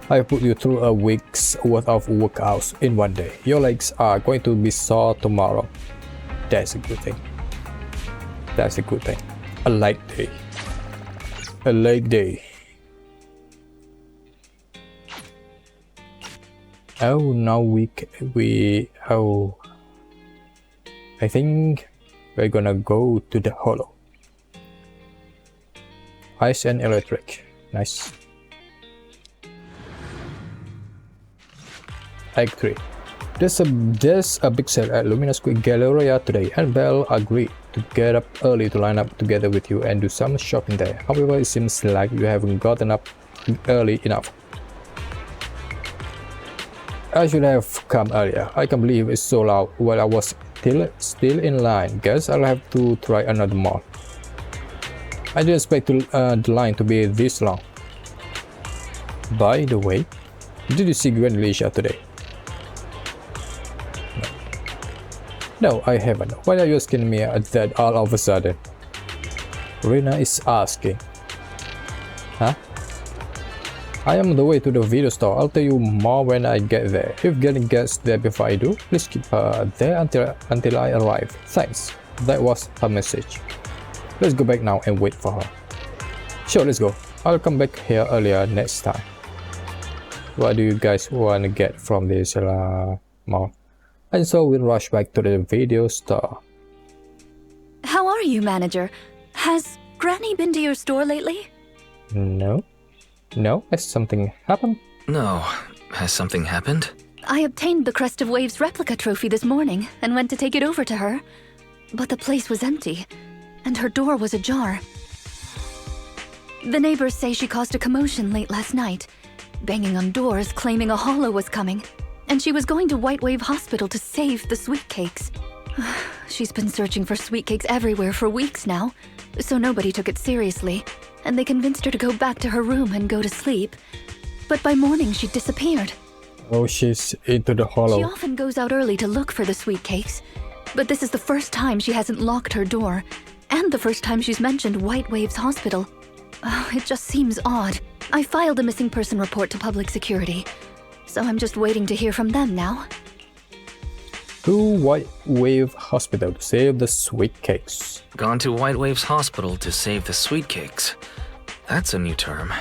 I put you through a week's worth of workouts in one day. Your legs are going to be sore tomorrow. That's a good thing. That's a good thing. A leg day. A leg day. Oh, now I think we're gonna go to the hollow. Ice and electric. Nice. Act 3. There's a big sale at Lumina Square Galleria today, and Belle agreed to get up early to line up together with you and do some shopping there. However, it seems like you haven't gotten up early enough. I should have come earlier. I can't believe it's sold out while I was still in line. Guess I'll have to try another mall. I didn't expect the line to be this long. By the way, did you see Gwen Leisha today? No, I haven't. Why are you asking me that all of a sudden? Rina is asking. Huh? I am on the way to the video store. I'll tell you more when I get there. If Granny gets there before I do, please keep her there until I arrive. Thanks. That was her message. Let's go back now and wait for her. Sure, let's go. I'll come back here earlier next time. What do you guys want to get from this mall? And so we'll rush back to the video store. How are you, manager? Has Granny been to your store lately? No? No? Has something happened? No. Has something happened? I obtained the Crest of Waves replica trophy this morning and went to take it over to her. But the place was empty, and her door was ajar. The neighbors say she caused a commotion late last night, banging on doors claiming a holo was coming, and she was going to White Wave Hospital to save the Sweetcakes. She's been searching for Sweetcakes everywhere for weeks now, so nobody took it seriously, and they convinced her to go back to her room and go to sleep. But by morning, she'd disappeared. Oh, she's into the She hollow. often goes out early to look for the Sweetcakes, but this is the first time she hasn't locked her door, and the first time she's mentioned White Waves Hospital. It just seems odd. I filed a missing person report to public security, so I'm just waiting to hear from them now. To White Wave Hospital to save the Sweetcakes. Gone to White Waves Hospital to save the Sweetcakes. That's a new term.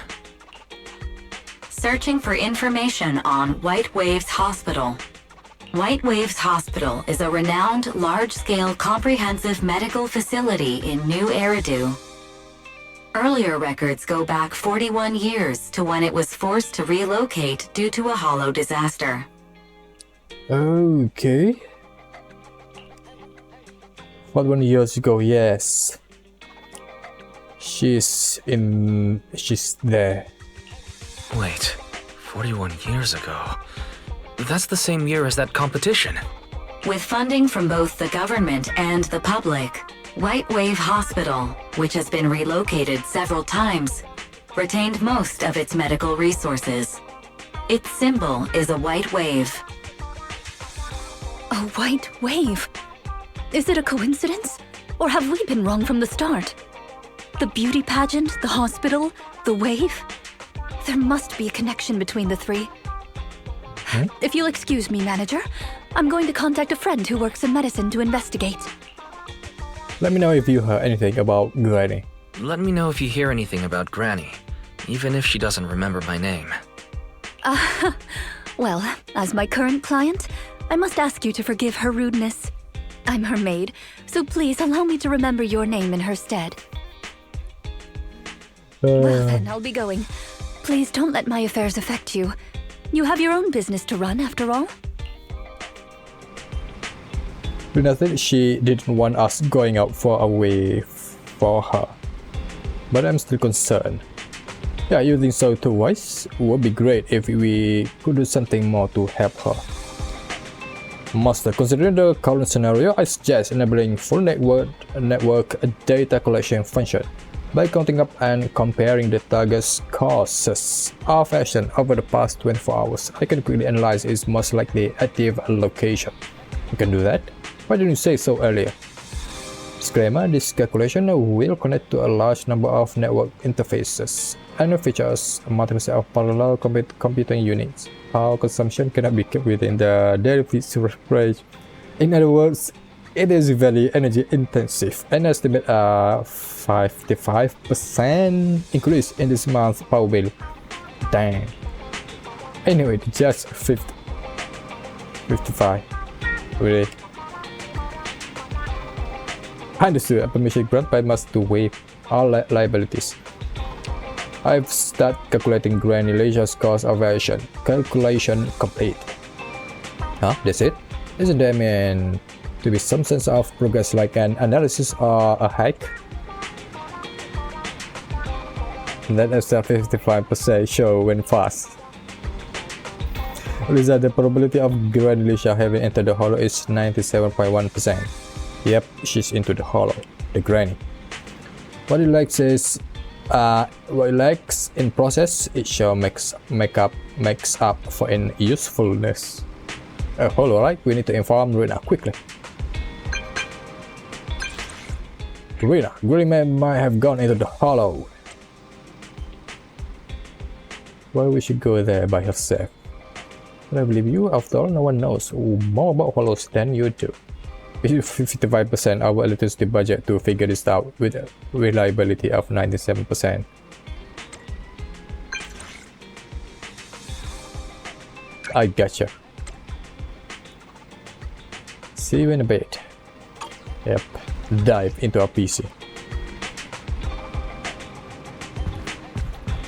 Searching for information on White Waves Hospital. White Waves Hospital is a renowned large-scale comprehensive medical facility in New Eridu. Earlier records go back 41 years to when it was forced to relocate due to a holo disaster. Okay. 41 years ago, yes. She's there. Wait, 41 years ago? That's the same year as that competition. With funding from both the government and the public, White Wave Hospital, which has been relocated several times, retained most of its medical resources. Its symbol is a white wave. A white wave? Is it a coincidence? Or have we been wrong from the start? The beauty pageant, the hospital, the wave? There must be a connection between the three. If you'll excuse me, manager, I'm going to contact a friend who works in medicine to investigate. Let me know if you heard anything about Granny. Let me know if you hear anything about Granny, even if she doesn't remember my name. Well, as my current client, I must ask you to forgive her rudeness. I'm her maid, so please allow me to remember your name in her stead. Well then, I'll be going. Please don't let my affairs affect you. You have your own business to run, after all. Luna said she didn't want us going out for a wave for her. But I'm still concerned. Yeah, you think so too, Wise? It would be great if we could do something more to help her. Master, considering the current scenario, I suggest enabling full network data collection function. By counting up and comparing the target's courses of action over the past 24 hours, I can quickly analyze its most likely active location. You can do that? Why didn't you say so earlier? Disclaimer, this calculation will connect to a large number of network interfaces and features a multiple set of parallel computing units. Power consumption cannot be kept within the daily range. In other words, it is very energy intensive. An estimate 55% increase in this month's power bill. Dang. Anyway, just 55. Really. Understood. A permission grant by must to waive all liabilities. I've started calculating Granulation's cost of action. Calculation complete. Huh? That's it? Isn't there meant to be some sense of progress like an analysis or a hack? That is a 55% show when fast. Result, the probability of Granulation having entered the hollow is 97.1%. Yep, she's into the hollow, the Granny. What it likes is, what it likes in process, it shall makes up for in usefulness. Hollow, right? We need to inform Rina quickly. Rina, Granny might have gone into the hollow. Why we should go there by herself? But I believe you, after all, no one knows more about hollows than you do. We use 55% our electricity budget to figure this out with a reliability of 97%. I gotcha. See you in a bit. Yep, dive into our PC.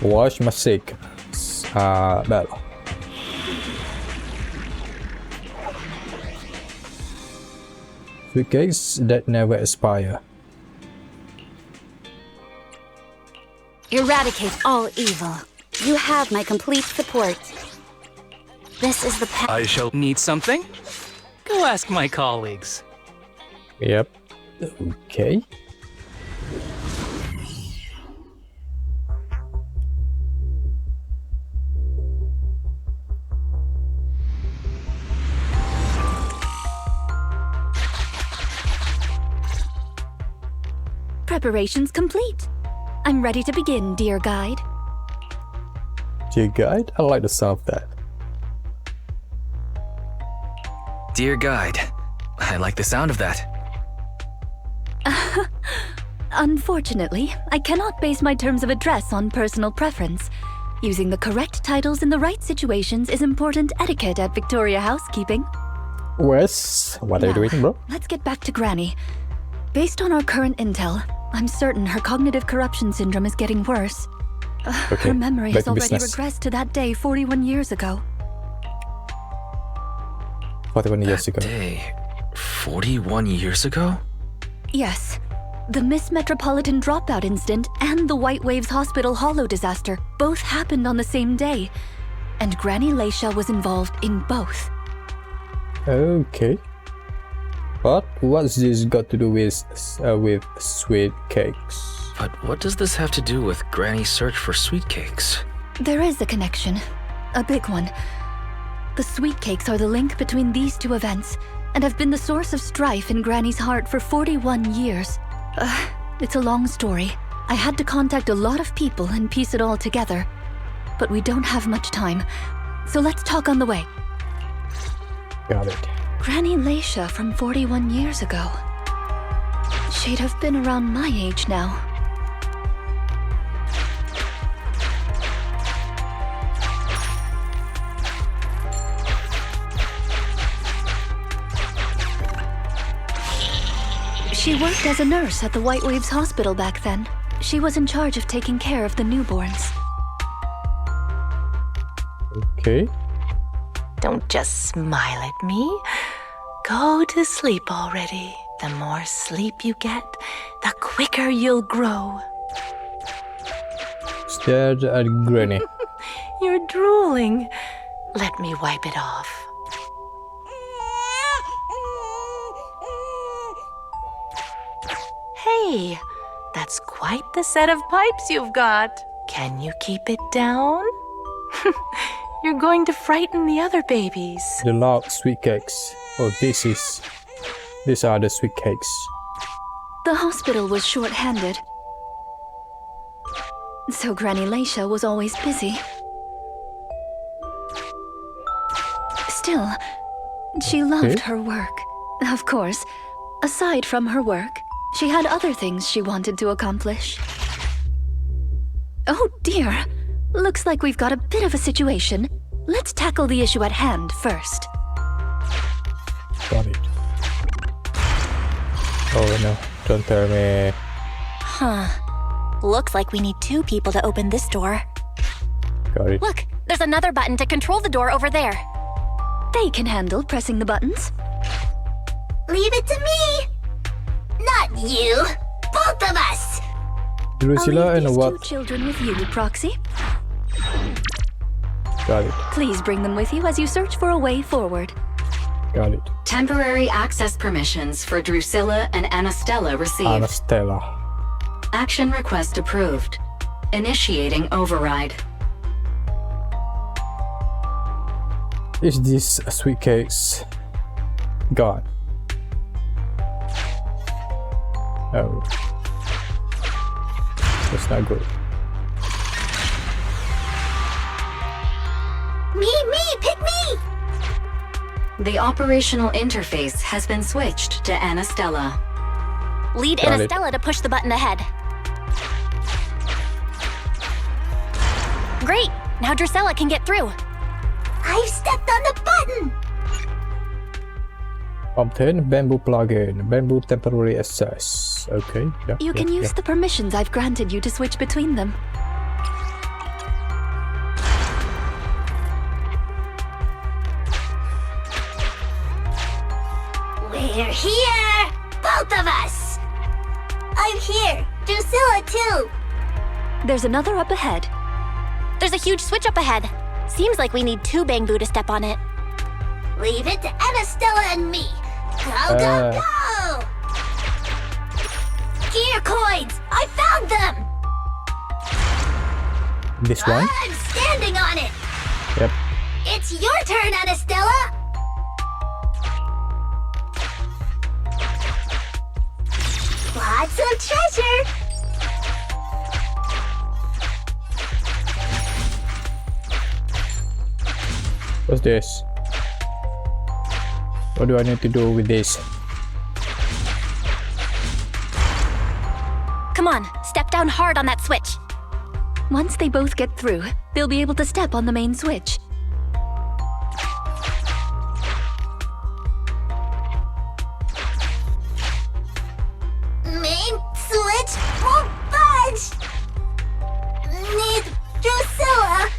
Wash mistake. Bella. Sweetcakes that never expire. Eradicate all evil. You have my complete support. This is the path. I shall need something? Go ask my colleagues. Yep. Okay. Preparations complete. I'm ready to begin, dear guide. Dear guide? I like the sound of that. Dear guide, I like the sound of that. Unfortunately, I cannot base my terms of address on personal preference. Using the correct titles in the right situations is important etiquette at Victoria Housekeeping. Wes, what are you Now, doing, bro? Let's get back to Granny. Based on our current intel, I'm certain her cognitive corruption syndrome is getting worse. Okay, Her memory back has to already business. regressed to that day 41 years ago. 41 years ago. Day, 41 years ago? Yes. The Miss Metropolitan dropout incident and the White Waves Hospital Hollow disaster both happened on the same day. And Granny Leisha was involved in both. Okay. But what's this got to do with Sweetcakes? But what does this have to do with Granny's search for Sweetcakes? There is a connection. A big one. The Sweetcakes are the link between these two events and have been the source of strife in Granny's heart for 41 years. It's a long story. I had to contact a lot of people and piece it all together. But we don't have much time, so let's talk on the way. Got it. Granny Leisha from 41 years ago. She'd have been around my age now. She worked as a nurse at the White Waves Hospital back then. She was in charge of taking care of the newborns. Okay. Don't just smile at me. Go to sleep already. The more sleep you get, the quicker you'll grow. Stared at Granny. You're drooling. Let me wipe it off. Hey, that's quite the set of pipes you've got. Can you keep it down? You're going to frighten the other babies. The loud Sweetcakes. Oh, these are the Sweetcakes. The hospital was short-handed. So Granny Leisha was always busy. Still, she loved Okay. her work. Of course, aside from her work, she had other things she wanted to accomplish. Oh dear, looks like we've got a bit of a situation. Let's tackle the issue at hand first. Got it. Oh no, don't tell me. Huh. Looks like we need 2 people to open this door. Got it. Look, there's another button to control the door over there. They can handle pressing the buttons. Leave it to me! Not you! Both of us! I'll Drusilla leave and these what? 2 children with you, Proxy. Got it. Please bring them with you as you search for a way forward. Got it. Temporary access permissions for Drusilla and Anastella received. Anastella. Action request approved. Initiating override. Is this Sweetcakes gone? Oh. That's not good. Me, pick me! The operational interface has been switched to Anastella. Lead Got it. Anastella to push the button ahead. Great! Now Drusilla can get through. I've stepped on the button! Obtain bamboo plugin. Bamboo temporary access. Okay. Yeah. You can use the permissions I've granted you to switch between them. We're here! Both of us! I'm here. Drusilla, too. There's another up ahead. There's a huge switch up ahead. Seems like we need 2 Bamboo to step on it. Leave it to Anastella and me. Go, go, go! Gear coins! I found them! This one? I'm standing on it! Yep. It's your turn, Anastella! Lots of treasure! What's this? What do I need to do with this? Come on, step down hard on that switch. Once they both get through, they'll be able to step on the main switch. Main switch won't budge! Need Drusilla!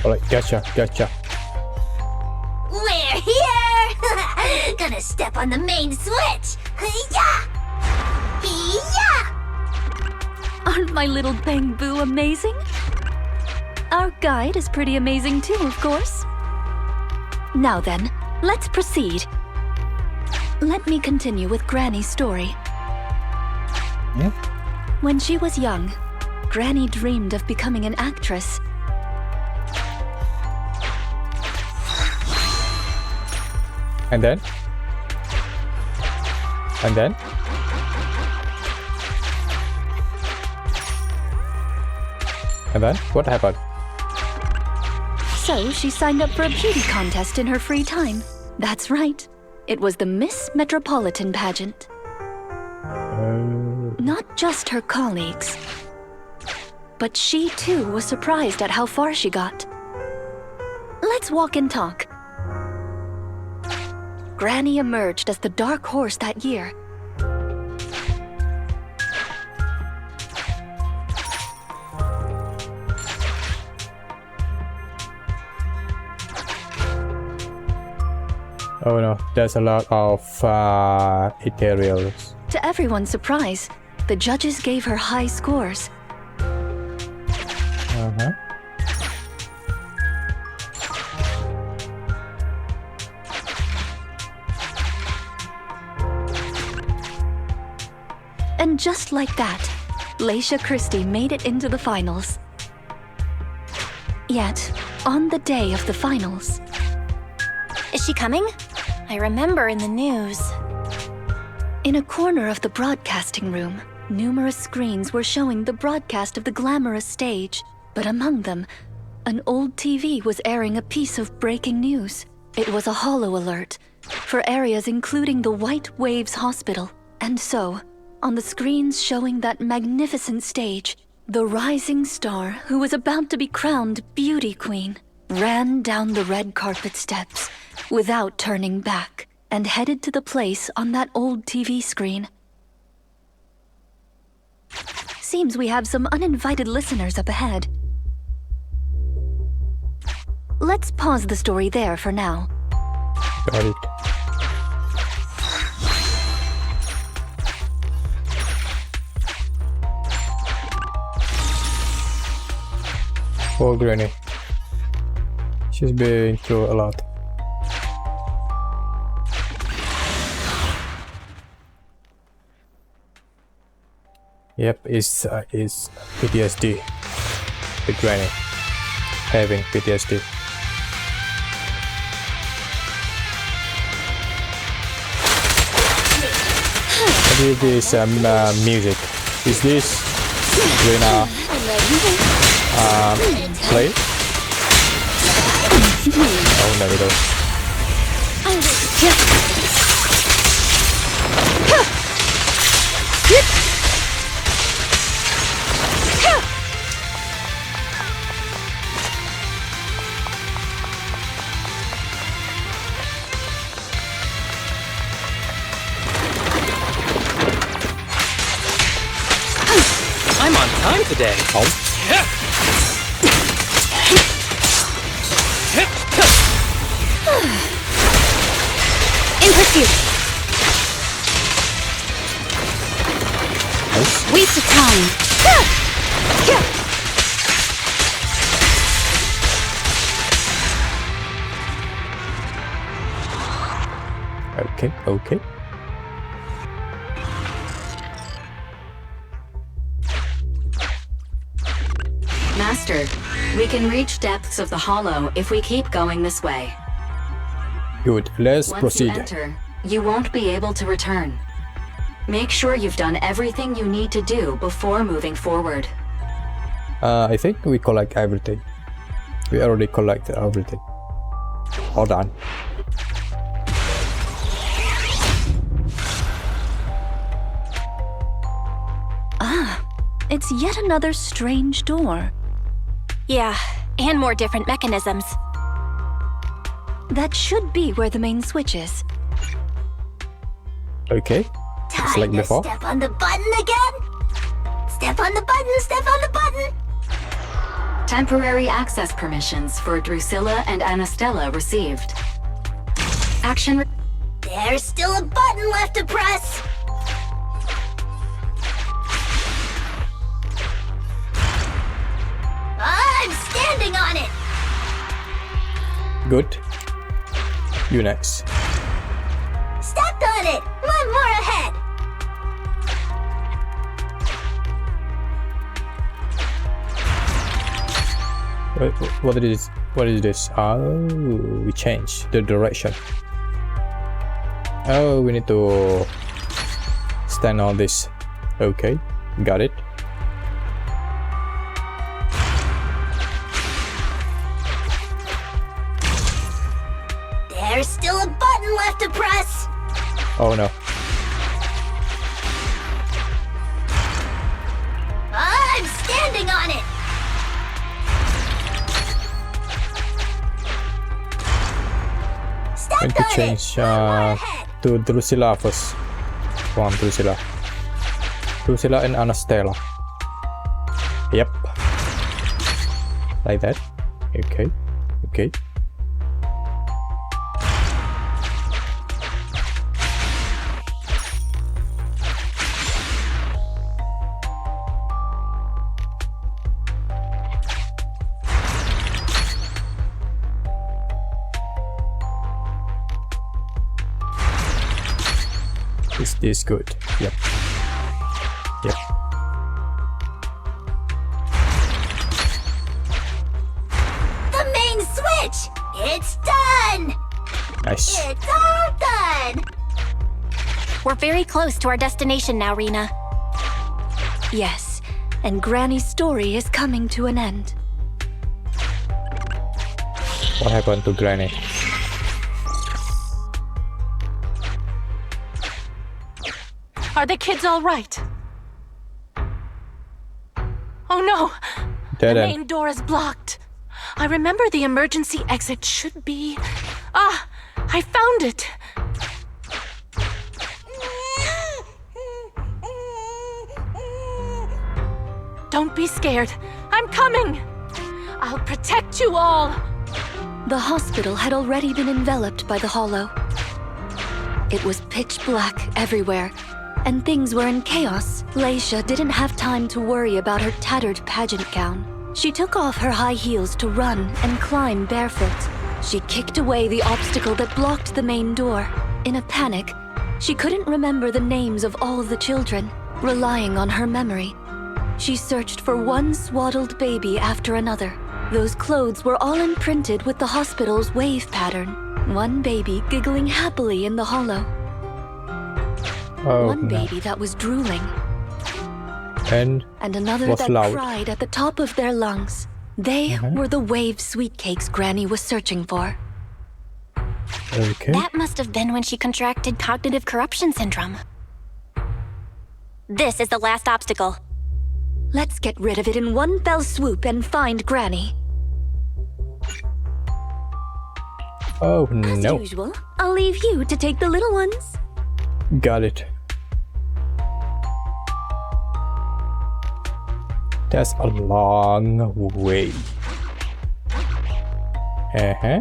Alright, gotcha. We're here! Gonna step on the main switch! Yeah! Yeah! Aren't my little Bamboo amazing? Our guide is pretty amazing too, of course. Now then, let's proceed. Let me continue with Granny's story. Yeah. When she was young, Granny dreamed of becoming an actress. And then? What happened? So she signed up for a beauty contest in her free time. That's right. It was the Miss Metropolitan pageant. Not just her colleagues, but she too was surprised at how far she got. Let's walk and talk. Granny emerged as the dark horse that year. Oh no, there's a lot of ethereals. To everyone's surprise, the judges gave her high scores. And just like that, Laisha Christie made it into the finals. Yet, on the day of the finals... Is she coming? I remember in the news. In a corner of the broadcasting room, numerous screens were showing the broadcast of the glamorous stage. But among them, an old TV was airing a piece of breaking news. It was a holo alert for areas including the White Waves Hospital. And so, on the screens showing that magnificent stage, the rising star who was about to be crowned Beauty Queen ran down the red carpet steps without turning back and headed to the place on that old TV screen. Seems we have some uninvited listeners up ahead. Let's pause the story there for now. Got it. Poor Granny. She's been through a lot. Yep, it's PTSD. The Granny having PTSD. What is this music? Is this Rena play? Oh, there we go. I'm on time today. Oh. In pursuit. waste of time. Okay, okay. Master, we can reach depths of the hollow if we keep going this way. Good. Let's Once proceed. you enter, you won't be able to return. Make sure you've done everything you need to do before moving forward. I think we collect everything. We already collected everything. Hold on. It's yet another strange door. Yeah, and more different mechanisms. That should be where the main switch is. Okay. Just like Time to before. step on the button again. Step on the button, step on the button. Temporary access permissions for Drusilla and Anastella received. Action. There's still a button left to press. I'm standing on it. Good. You next. Stepped on it. One more ahead. What is this? What is this? Oh, we changed the direction. Oh, we need to stand on this. Okay, got it. There's still a button left to press. Oh no. I'm standing on it. We need to change to Drusilla first. Come on, Drusilla. Drusilla and Anastella. Yep. Like that. Okay. Okay. Is this good? Yep. Yep. The main switch. It's done. Nice. It's all done. We're very close to our destination now, Rena. Yes, and Granny's story is coming to an end. What happened to Granny? Are the kids all right? Oh no! Dead The end. main door is blocked. I remember the emergency exit should be... Ah! I found it! Don't be scared. I'm coming! I'll protect you all! The hospital had already been enveloped by the hollow. It was pitch black everywhere, and things were in chaos. Leisha didn't have time to worry about her tattered pageant gown. She took off her high heels to run and climb barefoot. She kicked away the obstacle that blocked the main door. In a panic, she couldn't remember the names of all the children. Relying on her memory, she searched for one swaddled baby after another. Those clothes were all imprinted with the hospital's wave pattern. One baby giggling happily in the hollow. Oh One no. baby that was drooling. And And another was that loud. cried at the top of their lungs. They were the wave Sweetcakes Granny was searching for. okay. That must have been when she contracted cognitive corruption syndrome. This is the last obstacle. Let's get rid of it in one fell swoop and find Granny. Oh As no. usual, I'll leave you to take the little ones. Got it. That's a long way. Okay.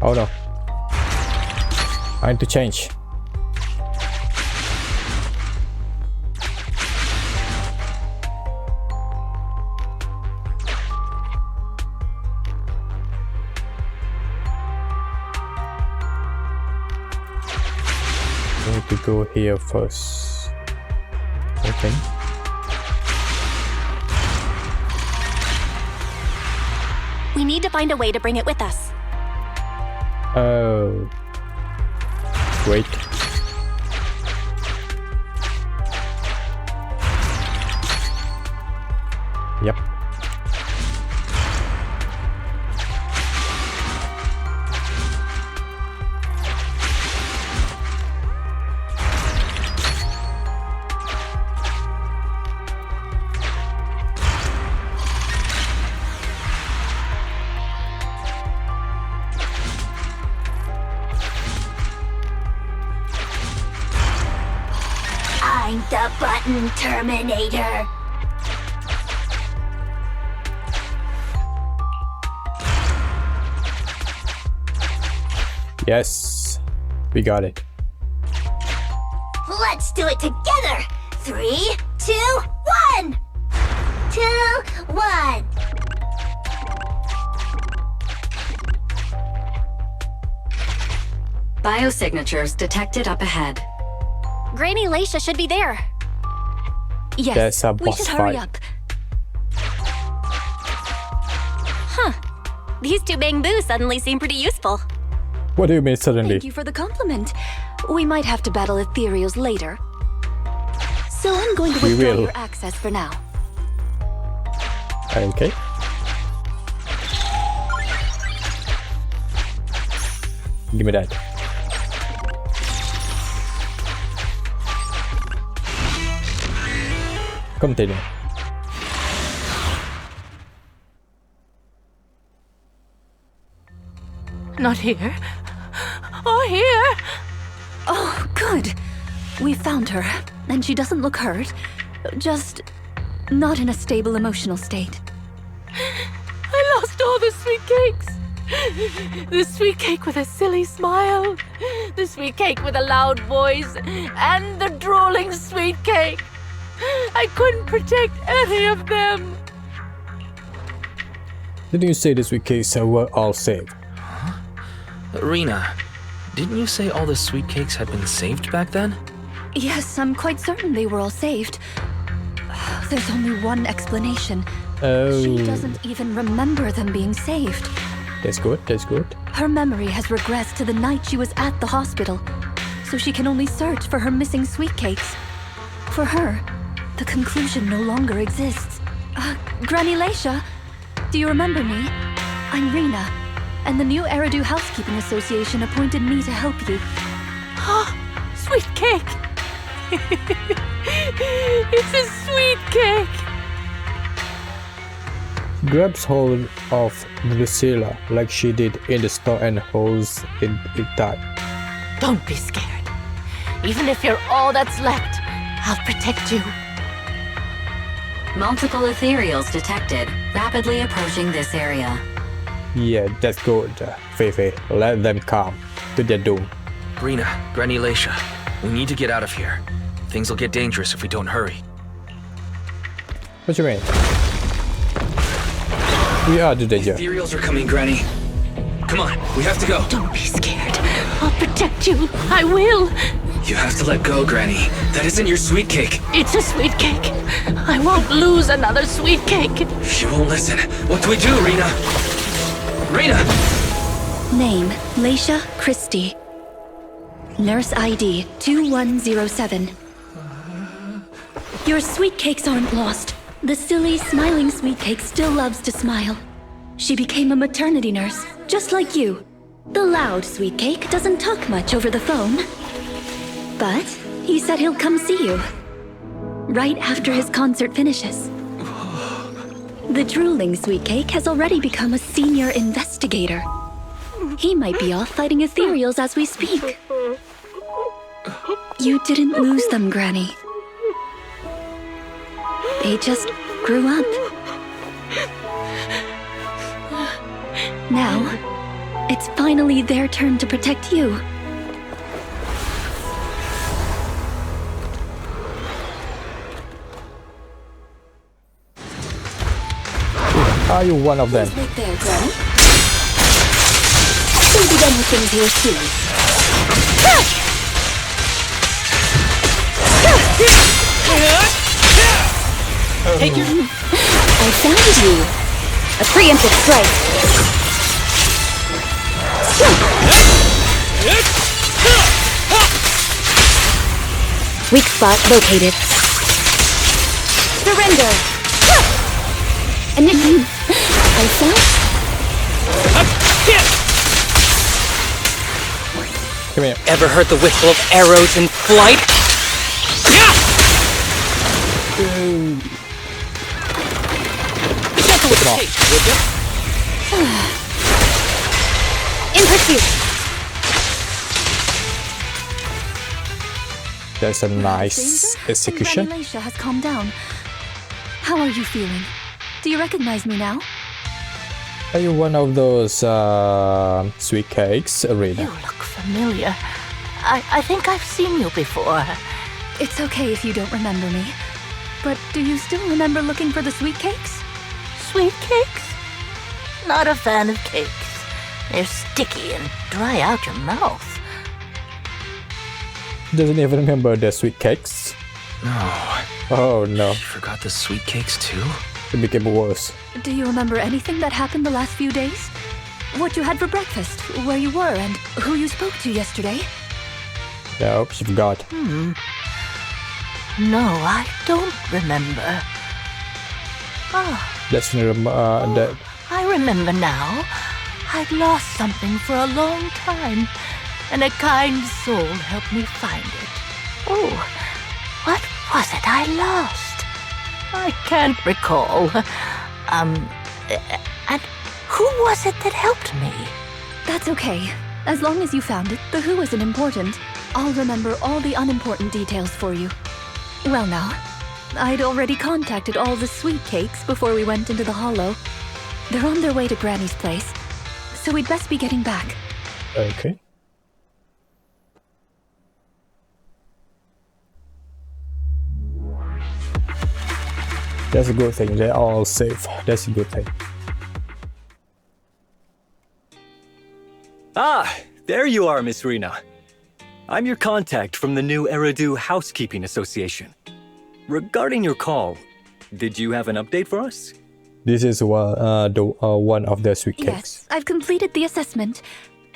Oh no. I need to change. I need to go here first. Okay. We need to find a way to bring it with us. Oh. Wait. Yep. I'm the button Terminator. Yes. We got it. Let's do it together. 3, 2, 1. 2, 1. Biosignatures detected up ahead. Granny Leisha should be there. Yes, There's a we boss should hurry fight. up. Huh. These two bang-boos suddenly seem pretty useful. What do you mean suddenly? Thank you for the compliment. We might have to battle ethereals later. So I'm going to We withdraw will. your access for now. Okay. Give me that. Continue. Not here. Oh, here. Oh, good. We found her, and she doesn't look hurt. Just not in a stable emotional state. I lost all the sweet cakes. The sweet cake with a silly smile. The sweet cake with a loud voice. And the drooling sweet cake. I couldn't protect any of them. Didn't you say the Sweetcakes were all saved? Rena, didn't you say all the sweet cakes had been saved back then? Yes, I'm quite certain they were all saved. There's only one explanation. Oh, She doesn't even remember them being saved. that's good, that's good. Her memory has regressed to the night she was at the hospital, so she can only search for her missing sweet cakes. For her, the conclusion no longer exists. Granny Leisha, do you remember me? I'm Rena, and the new Eridu Housekeeping Association appointed me to help you. Sweet cake. It's a sweet cake. Grabs hold of Drusilla like she did in the store and holds it tight. Don't be scared. Even if you're all that's left, I'll protect you. Multiple ethereals detected, rapidly approaching this area. Yeah, that's good, Feifei. Let them come to their doom. Rena, Granny Leisha, we need to get out of here. Things will get dangerous if we don't hurry. What you mean? We are the danger. Ethereals are coming, Granny. Come on, we have to go. Don't be scared. I'll protect you. I will. You have to let go, Granny. That isn't your sweet cake. It's a sweet cake. I won't lose another sweet cake. She won't listen. What do we do, Rena? Rena! Name, Leisha Christie. Nurse ID 2107. Your sweet cakes aren't lost. The silly, smiling sweet cake still loves to smile. She became a maternity nurse, just like you. The loud sweet cake doesn't talk much over the phone. But he said he'll come see you. Right after his concert finishes. The drooling sweet cake has already become a senior investigator. He might be off fighting ethereals as we speak. You didn't lose them, Granny. They just grew up. Now, It's finally their turn to protect you. Are you one of them? Right there, Granny. We'll be done with things here soon. Take your... I found you. A preemptive strike. Weak spot located. Surrender. I found. Come here. Ever heard the whistle of arrows in flight? Careful with the taste, would you? In pursuit. That's a nice execution. Alicia has calmed down. How are you feeling? Do you recognize me now? Are you one of those Sweetcakes, You Arena? look familiar. I think I've seen you before. It's okay if you don't remember me. But do you still remember looking for the Sweetcakes? Sweet cakes? Not a fan of cakes. They're sticky and dry out your mouth. Doesn't even remember the Sweetcakes. No. Oh no, You forgot the Sweetcakes too? it became worse. Do you remember anything that happened the last few days? What you had for breakfast, where you were, and who you spoke to yesterday? Nope, she forgot. No, I don't remember. Oh, Let's remember that. I remember now. I'd lost something for a long time, and a kind soul helped me find it. Oh, what was it I lost? I can't recall. And who was it that helped me? That's okay. As long as you found it, the who isn't important. I'll remember all the unimportant details for you. Well now, I'd already contacted all the Sweetcakes before we went into the hollow. They're on their way to Granny's place, so we'd best be getting back. Okay. That's a good thing. They're all safe. That's a good thing. Ah, there you are, Miss Rena. I'm your contact from the new Eridu Housekeeping Association. Regarding your call, did you have an update for us? This is one of the Sweetcakes. Yes, I've completed the assessment.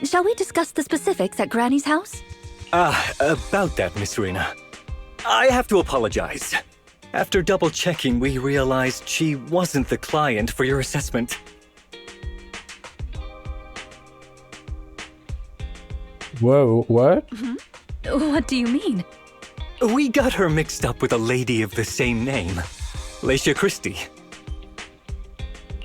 Shall we discuss the specifics at Granny's house? About that, Miss Rena. I have to apologize. After double-checking, we realized she wasn't the client for your assessment. Whoa, what? What do you mean? We got her mixed up with a lady of the same name, Laisha Christie.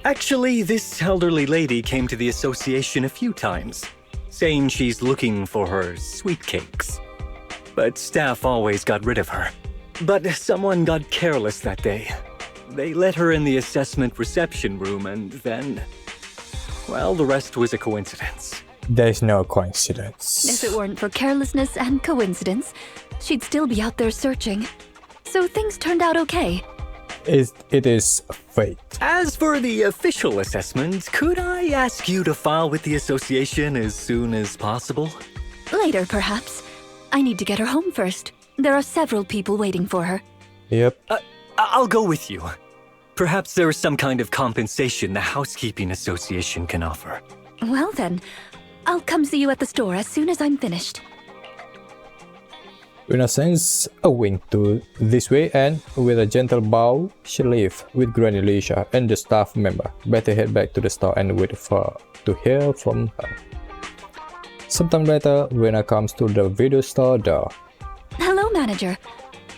Actually, this elderly lady came to the association a few times, saying she's looking for her Sweetcakes. But staff always got rid of her. But someone got careless that day. They let her in the assessment reception room and then... well, the rest was a coincidence. There's no coincidence. If it weren't for carelessness and coincidence, she'd still be out there searching. So things turned out okay. It is fate. As for the official assessment, could I ask you to file with the association as soon as possible? Later, perhaps. I need to get her home first. There are several people waiting for her. Yep. I'll go with you. Perhaps there is some kind of compensation the Housekeeping Association can offer. Well then, I'll come see you at the store as soon as I'm finished. Rena sends a wink to this way, and with a gentle bow, she leaves with Granny Alicia and the staff member. Better head back to the store and wait to hear from her. Sometime later, Rena comes to the video store door. Hello, manager.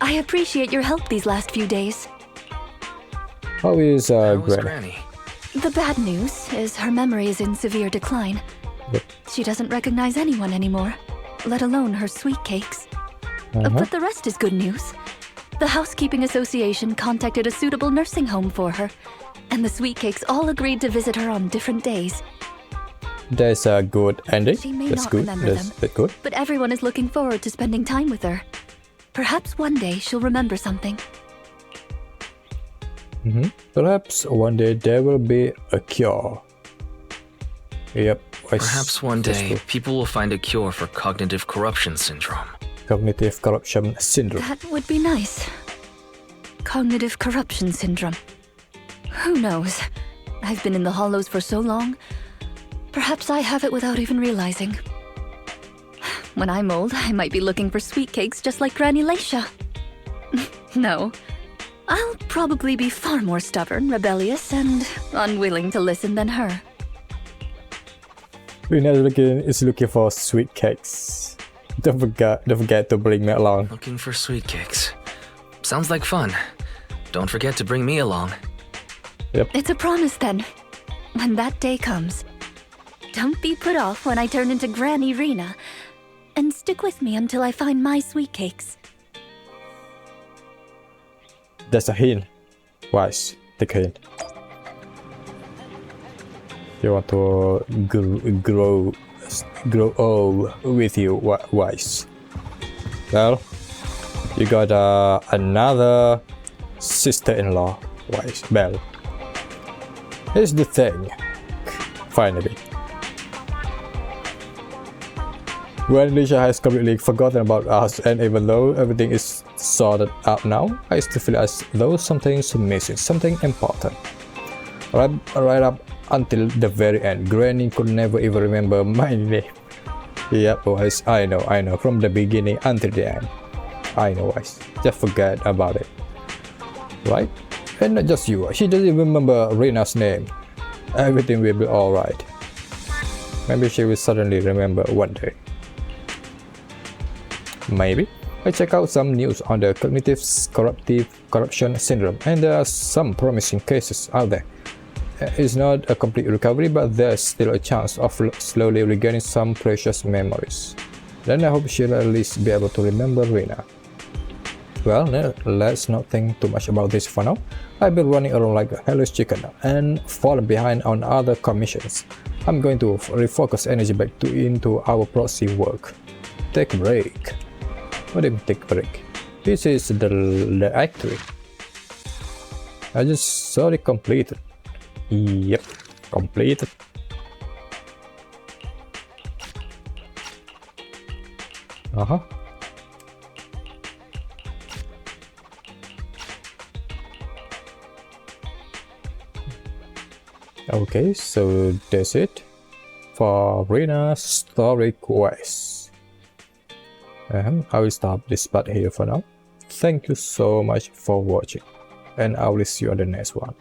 I appreciate your help these last few days. How is How was Granny? Granny? The bad news is her memory is in severe decline. Yep. She doesn't recognize anyone anymore, let alone her Sweetcakes. But the rest is good news. The Housekeeping Association contacted a suitable nursing home for her, and the Sweetcakes all agreed to visit her on different days. That's a good ending. She may That's not good. remember That's them, good. but everyone is looking forward to spending time with her. Perhaps one day she'll remember something. Perhaps one day there will be a cure. Yep. Perhaps one that's day good. people will find a cure for cognitive corruption syndrome. Cognitive corruption syndrome. That would be nice. Cognitive corruption syndrome. Who knows? I've been in the Hollows for so long. Perhaps I have it without even realizing. When I'm old, I might be looking for Sweetcakes just like Granny Leisha. No. I'll probably be far more stubborn, rebellious, and unwilling to listen than her. Rina is looking for Sweetcakes. Don't forget to bring me along. Looking for Sweetcakes. Sounds like fun. Don't forget to bring me along. It's a promise then. When that day comes, don't be put off when I turn into Granny Rena, and stick with me until I find my Sweetcakes. That's a hint. Wise. Take a hint. You want to grow old with you, Wise. Well, you got another sister-in-law, Wise. Belle. Here's the thing. Finally. When Lisha has completely forgotten about us, and even though everything is sorted out now, I still feel as though something's missing, something important. Right up until the very end, Granny could never even remember my name. Yep, Wise, I know, from the beginning until the end. I know, Wise, just forget about it. Right? And not just you, she doesn't even remember Rena's name. Everything will be alright. Maybe she will suddenly remember one day. Maybe. I check out some news on the cognitive corruption syndrome, and there are some promising cases out there. It's not a complete recovery, but there's still a chance of slowly regaining some precious memories. Then I hope she'll at least be able to remember Rena. Well, let's not think too much about this for now. I've been running around like a hellish chicken and fallen behind on other commissions. I'm going to refocus energy back into our proxy work. Take a break. What do you mean take a break? This is the Act 3. I just saw it completed. Yep, completed. Okay, so that's it for Rena's story quest. I will stop this part here for now. Thank you so much for watching, and I will see you on the next one.